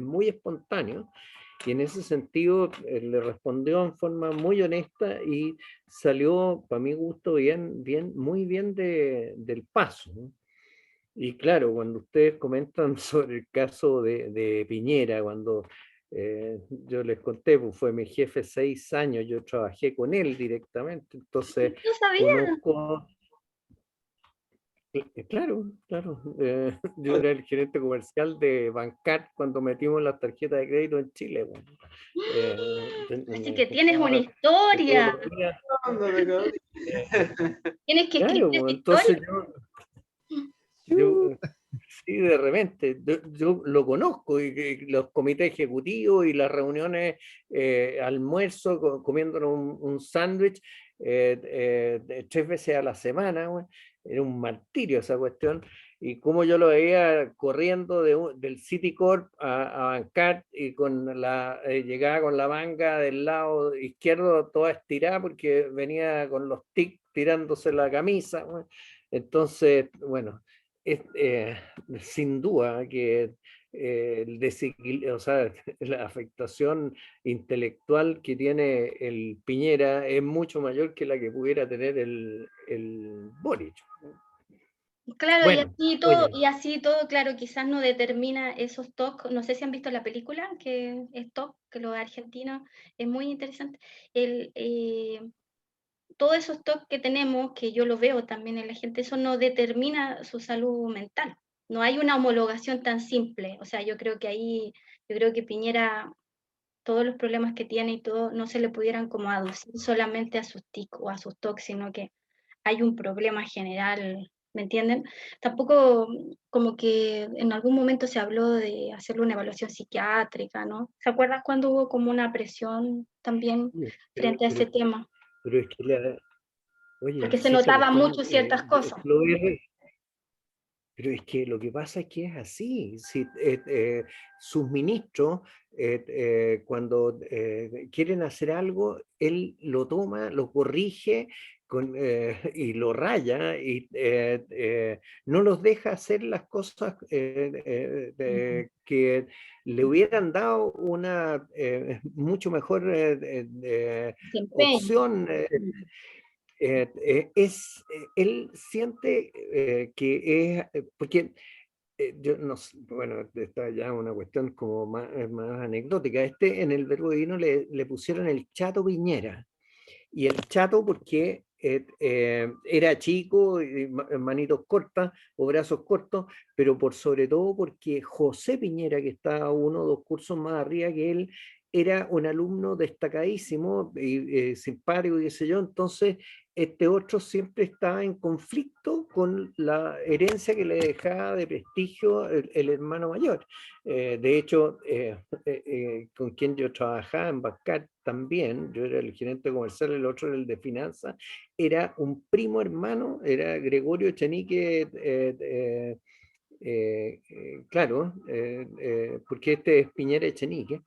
muy espontáneo y en ese sentido le respondió en forma muy honesta y salió, para mi gusto, muy bien del paso, ¿no? Y claro, cuando ustedes comentan sobre el caso de Piñera, cuando yo les conté, pues fue mi jefe 6 años, yo trabajé con él directamente, entonces No sabía. conozco, claro, yo era el gerente comercial de Bancar cuando metimos las tarjetas de crédito en Chile. Bueno. Así Me que tienes una juntaba todos historia. los días. Ándale, cabrón. Tienes que Claro, escribir esa pues, historia. entonces yo sí, de repente, yo lo conozco, y los comités ejecutivos y las reuniones, almuerzo, comiéndonos un sándwich 3 veces a la semana, güey. Era un martirio esa cuestión, y como yo lo veía corriendo del Citicorp a Bancar, y llegaba con la manga del lado izquierdo toda estirada, porque venía con los tics tirándose la camisa, güey. Entonces, bueno, sin duda que o sea, la afectación intelectual que tiene el Piñera es mucho mayor que la que pudiera tener el Boric. Claro, Bueno, oye, y así todo, claro, quizás no determina esos TOC. No sé si han visto la película, que es TOC, que lo de Argentina es muy interesante. Todos esos TOC que tenemos, que yo lo veo también en la gente, eso no determina su salud mental. No hay una homologación tan simple. O sea, yo creo que Piñera, todos los problemas que tiene y todo, no se le pudieran como aducir solamente a sus TIC o a sus TOC, sino que hay un problema general, ¿me entienden? Tampoco como que en algún momento se habló de hacerle una evaluación psiquiátrica, ¿no? ¿Se acuerdan cuando hubo como una presión también pero, frente a ese pero, tema? pero es que oye, Porque se si esa notaba cuestión mucho ciertas cosas. pero es que lo que pasa es que es así. Si, sus ministros, cuando quieren hacer algo, él lo toma, lo corrige y lo raya y no los deja hacer las cosas que le hubieran dado una mucho mejor Desempeño. opción. Él siente que es, porque yo no sé, bueno, está ya una cuestión como más anecdótica. En el Verbo Divino le pusieron el Chato Piñera, y el Chato porque era chico, y manitos cortas o brazos cortos, pero por sobre todo porque José Piñera, que estaba 1 o 2 cursos más arriba que él, era un alumno destacadísimo y simpático y qué sé yo. Entonces este otro siempre estaba en conflicto con la herencia que le dejaba de prestigio el hermano mayor. De hecho, con quien yo trabajaba en Bancar también, yo era el gerente comercial, el otro era el de finanzas, era un primo hermano, era Gregorio Echenique, claro, porque este es Piñera Echenique,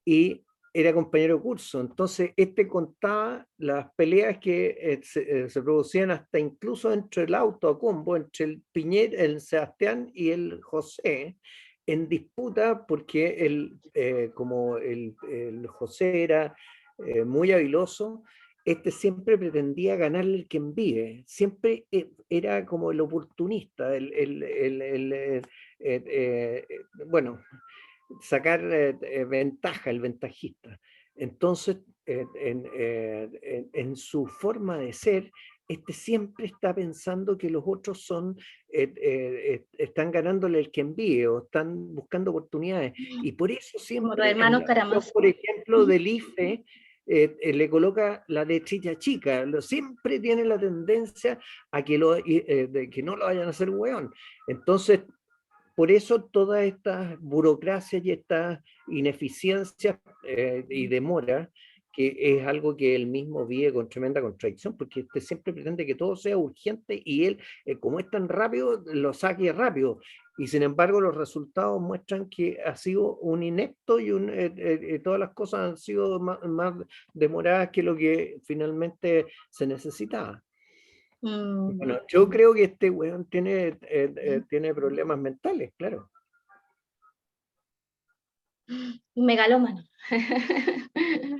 y era compañero de curso. Entonces, este contaba las peleas que se producían hasta incluso entre el auto a combo, entre el Piñera, el Sebastián y el José, en disputa, porque como el José era muy habiloso, este siempre pretendía ganarle el que envíe, siempre era como el oportunista, bueno, sacar ventaja, el ventajista. Entonces, en su forma de ser, siempre está pensando que los otros están ganándole el que envíe o están buscando oportunidades. Y por eso Como los siempre, hermanos Karamazov. por ejemplo, del IFE, le coloca la letrilla chica, siempre tiene la tendencia a que, que no lo vayan a hacer hueón. Entonces, por eso todas estas burocracias y estas ineficiencias y demora, que es algo que él mismo vive con tremenda contradicción, porque siempre pretende que todo sea urgente y él, como es tan rápido, lo saque rápido. Y sin embargo los resultados muestran que ha sido un inepto y todas las cosas han sido más demoradas que lo que finalmente se necesitaba. Bueno, yo creo que este weón tiene problemas mentales, claro. Un megalómano.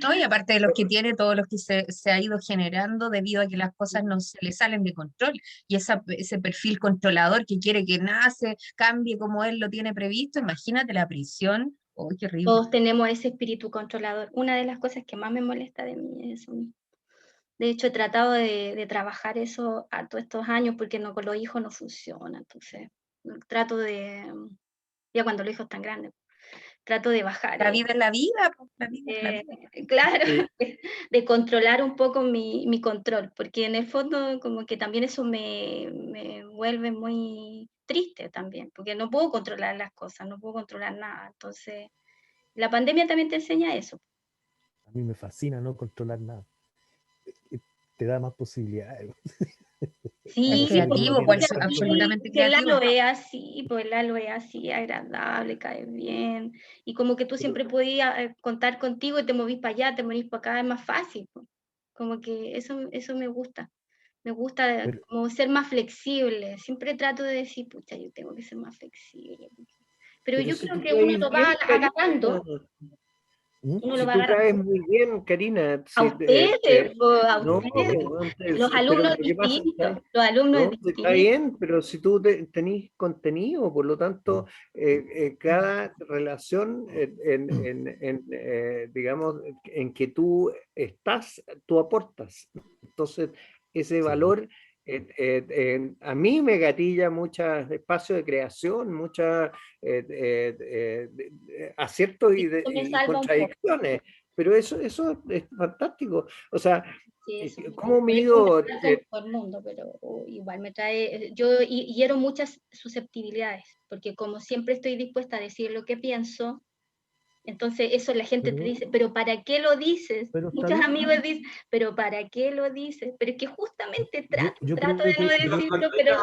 No, y aparte de los que tiene, todos los que se ha ido generando debido a que las cosas no se le salen de control. Y ese perfil controlador que quiere que nada se cambie como él lo tiene previsto, imagínate la prisión. ¡Oh, qué horrible! Todos tenemos ese espíritu controlador. Una de las cosas que más me molesta de mí es eso. De hecho, he tratado de trabajar eso a todos estos años porque no, con los hijos no funciona. Entonces, trato de, ya cuando los hijos están grandes, trato de bajar. La vida es la vida, pues, la vida es la vida. Claro, de controlar un poco mi control, porque en el fondo como que también eso me vuelve muy triste también, porque no puedo controlar las cosas, no puedo controlar nada. Entonces, la pandemia también te enseña eso. A mí me fascina no controlar nada. Te da más posibilidades. Sí, Es creativo, porque pues, absolutamente el creativo. Lalo es así, pues el Lalo es así, agradable, cae bien, y como que tú siempre podías contar contigo y te movís para allá, te movís para acá, es más fácil, pues. Como que eso me gusta Pero- como ser más flexible, siempre trato de decir, pucha, yo tengo que ser más flexible, pero yo si creo tú que uno caes lo bien, va Karina, agarrando, ¿Mm? uno lo si va tú caes agarrando. muy bien, Karina. A ustedes, pues, a No, ustedes. Los pero alumnos lo que pasa es distintos, los alumnos no, está distintos. bien, pero si tú tenés contenido, por lo tanto, cada relación, digamos, en que tú estás, tú aportas. Entonces, ese Sí. valor a mí me gatilla muchos espacios de creación, muchos aciertos Eso me y salva un poco. contradicciones, pero eso es fantástico. O sea, Sí, eso ¿cómo por eso mido? me trato todo el mundo, pero igual me trae, yo hiero muchas susceptibilidades, porque como siempre estoy dispuesta a decir lo que pienso, entonces eso la gente te dice, pero ¿para qué lo dices? Pero está Muchos bien. amigos dicen, pero ¿para qué lo dices? Pero es que justamente Yo trato creo de no que decirlo, pero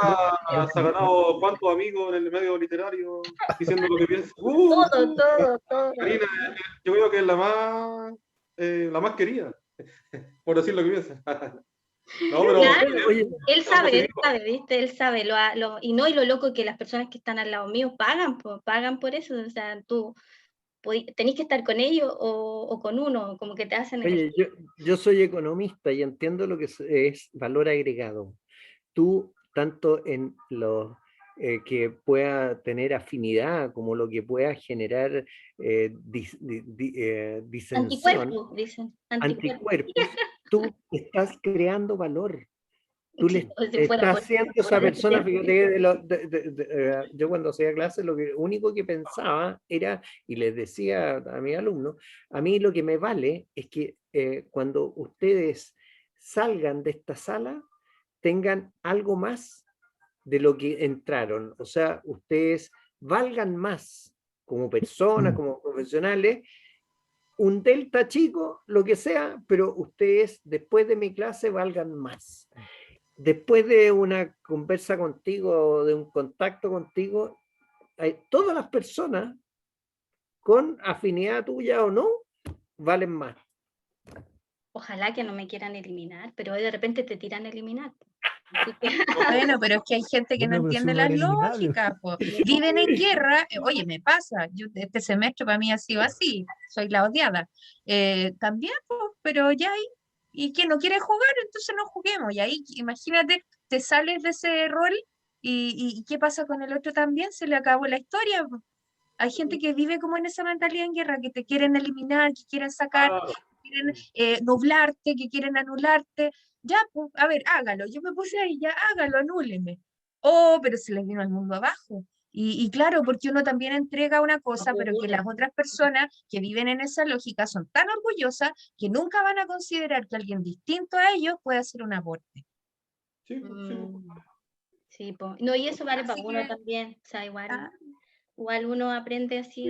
Se ha ganado cuántos amigos en el medio literario diciendo lo que piensa. todo. Karina, yo creo que es la más querida, por decir lo que piensa. No, pero Claro, Oye, él está positivo. sabe, ¿viste? Él sabe, y lo loco que las personas que están al lado mío pagan por eso, o sea, tú tenés que estar con ellos o con uno, como que te hacen oye, yo soy economista y entiendo lo que es valor agregado. Tú, tanto en lo que pueda tener afinidad como lo que pueda generar disensión, anticuerpos, dicen, anticuerpos. anticuerpos, tú estás creando valor. Tú le Si fuera estás por haciendo a esa persona, fíjate que yo cuando hacía clases lo único que pensaba era, y les decía a mis alumnos, a mí lo que me vale es que cuando ustedes salgan de esta sala, tengan algo más de lo que entraron. O sea, ustedes valgan más como personas, como profesionales, un delta chico, lo que sea, pero ustedes después de mi clase valgan más. Después de una conversa contigo, de un contacto contigo, todas las personas con afinidad tuya o no, valen más. Ojalá que no me quieran eliminar, pero de repente te tiran a eliminar. Bueno, pero es que hay gente que no Bueno, pero si entiende uno las era eliminable. lógicas, po. Viven en guerra, oye, me pasa, yo este semestre para mí ha sido así, soy la odiada. También, pues, pero ya hay, y que no quiere jugar, entonces no juguemos, y ahí imagínate, te sales de ese rol ¿Y qué pasa con el otro también? Se le acabó la historia, po. Hay gente que vive como en esa mentalidad en guerra, que te quieren eliminar, que quieren sacar, Claro. que quieren nublarte, que quieren anularte. Ya, pues, a ver, hágalo. Yo me puse ahí, ya, hágalo, anúleme. Oh, pero se les vino al mundo abajo. Y claro, porque uno también entrega una cosa, pero que las otras personas que viven en esa lógica son tan orgullosas que nunca van a considerar que alguien distinto a ellos puede hacer un aporte. Sí, pues, sí, pues. Sí, po. No, y eso vale para Así uno que, también. O sea, ah, igual uno aprende así.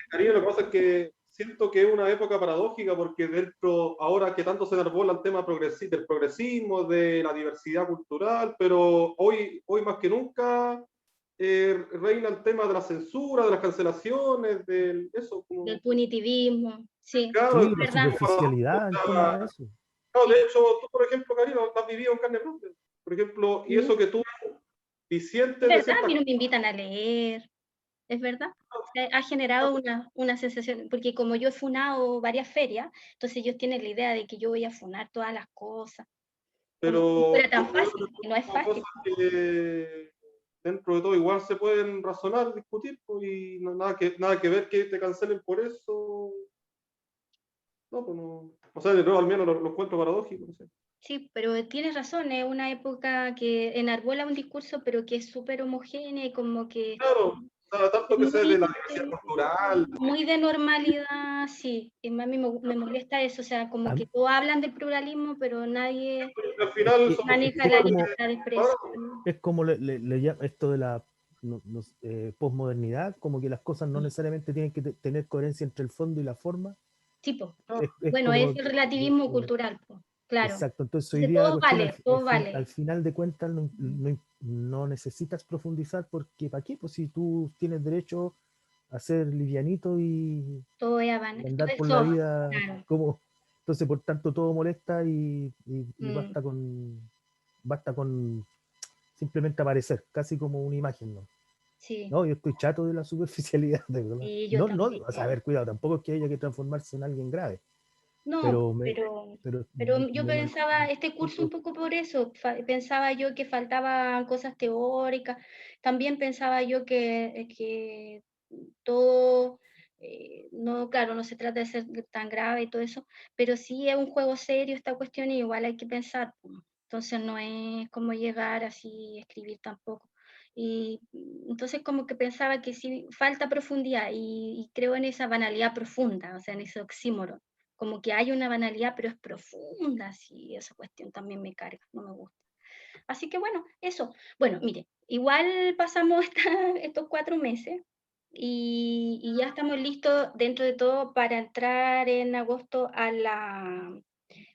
Cariño, lo que pasa es que siento que es una época paradójica porque dentro, ahora que tanto se enarbola el tema del progresismo, de la diversidad cultural, pero hoy más que nunca reina el tema de la censura, de las cancelaciones, eso, como, Del punitivismo, sí, claro, Sí, es la es verdad. como paradójico. superficialidad en torno a eso. Claro, Sí. de hecho, tú, por ejemplo, Karina, has vivido en carne propia, por ejemplo, y eso que tú Es disientes de verdad, a ciertas mí no me invitan a leer, es verdad. Ha generado una sensación, porque como yo he funado varias ferias, entonces ellos tienen la idea de que yo voy a funar todas las cosas, como si pero fuera tan yo creo fácil, que y no es son fácil. cosas que dentro de todo igual se pueden razonar, discutir, pues, y nada que ver que te cancelen por eso. No, pues no. O sea, yo al menos lo encuentro paradójico, no sé. Sí, pero tienes razón, es una época que enarbola un discurso, pero que es súper homogénea y como que Claro, o sea, tanto que sé de muy, la diversidad cultural, muy de normalidad, sí. Y a mí me molesta eso, o sea, como A que mí- todos hablan del pluralismo, pero nadie al final es, somos maneja es la iguales. como, libertad de expresión. es como le esto de la posmodernidad, como que las cosas no necesariamente tienen que tener coherencia entre el fondo y la forma. Tipo, Es bueno, como, es el relativismo cultural, po, claro. exacto. Entonces hoy Dice, día la todo cuestión vale, todo al vale. final de cuentas no necesitas profundizar porque ¿para qué? Pues si tú tienes derecho a ser livianito Todo es y todo andar es por la soft, vida claro. como... Entonces, por tanto, todo molesta y Mm, basta con simplemente aparecer, casi como una imagen, ¿no? sí, No, yo estoy chato de la superficialidad, de verdad. sí, yo No, no, también. o sea, a ver, cuidado, tampoco es que haya que transformarse en alguien grave, No, pero pero yo pensaba este curso un poco por eso, pensaba yo que faltaban cosas teóricas, también pensaba yo que todo, no, claro, no se trata de ser tan grave y todo eso, pero sí es un juego serio esta cuestión y igual hay que pensar, po. Entonces no es como llegar así, escribir tampoco. Y entonces como que pensaba que sí falta profundidad y creo en esa banalidad profunda, o sea, en ese oxímoron como que hay una banalidad, pero es profunda, sí, esa cuestión también me carga, no me gusta. Así que bueno, eso. Bueno, mire, igual pasamos estos 4 meses y ya estamos listos dentro de todo para entrar en agosto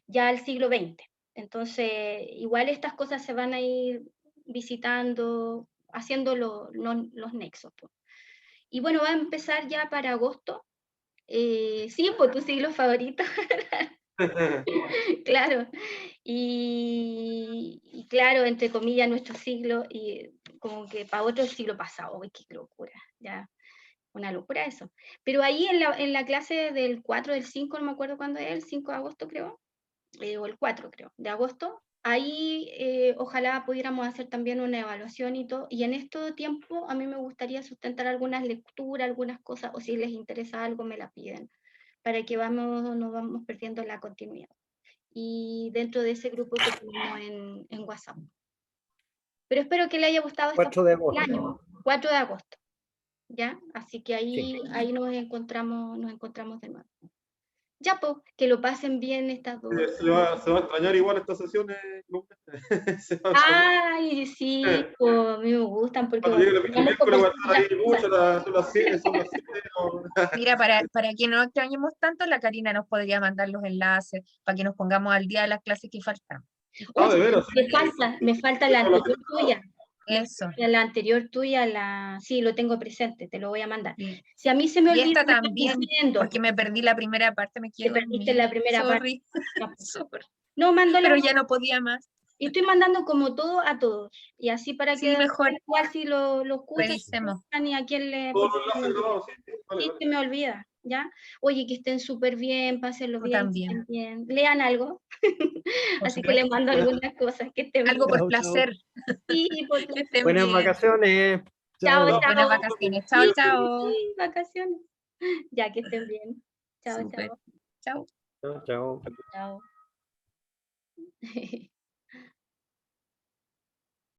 ya al siglo XX. Entonces, igual estas cosas se van a ir visitando, haciendo los nexos, pues. Y bueno, va a empezar ya para agosto. Sí, pues tu siglo favorito. Claro, y claro, entre comillas, nuestro siglo, y como que para otro el siglo pasado, uy, qué locura, ya, una locura eso. Pero ahí en la clase del 4 del 5 no me acuerdo cuándo es, el 5 de agosto creo, o el 4 creo, de agosto, ahí ojalá pudiéramos hacer también una evaluación y todo, y en este tiempo a mí me gustaría sustentar algunas lecturas, algunas cosas, o si les interesa algo me la piden, para que nos vamos perdiendo la continuidad y dentro de ese grupo que tenemos en WhatsApp. Pero espero que le haya gustado esta 4 de parte del agosto. año, 4 de agosto, ¿ya? Así que Sí. ahí nos encontramos de nuevo. Ya, pues, que lo pasen bien estas dos. Se va a extrañar igual estas sesiones, Lucas. Se va a extrañar. Ay, sí, pues, a mí me gustan porque Cuando llegue el vamos miércoles voy a estar conversando ahí, muchas mucho, cosas. son las 7, no. mira, para que no extrañemos tanto, la Karina nos podría mandar los enlaces para que nos pongamos al día de las clases que faltan. Ah, de Oye, veras, sí, me falta la son las anterior 7. tuya. Eso. La anterior tuya, sí, lo tengo presente, te lo voy a mandar. Y, Si a mí se me y olvida, esta me vas también, diciendo, porque me perdí la primera parte, me te quedé perdiste dormida. la primera parte. Sorry. Ya, pues. Sorry. No, mándala, Pero ya no podía más. Y estoy mandando como todo a todos. Y así para Sí, que mejor. igual si lo escuchan, Revisemos. y a quién le... Todos porque los se me enlaces olvida. grabados, sí, vale, Sí, vale. se me olvida, ¿ya? Oye, que estén súper bien, pásenlo Tú bien, también. estén bien. Lean algo. Por Así que les supuesto. mando algunas cosas, que estén Algo bien. por Chao, chao. placer. Sí, por Que estén Buenas bien. vacaciones. Chao, Chao. chao. Buenas vacaciones. Chao, Sí, chao. sí, vacaciones. Ya, que estén bien. Chao, Súper. chao. Chao. Chao, chao. Chao.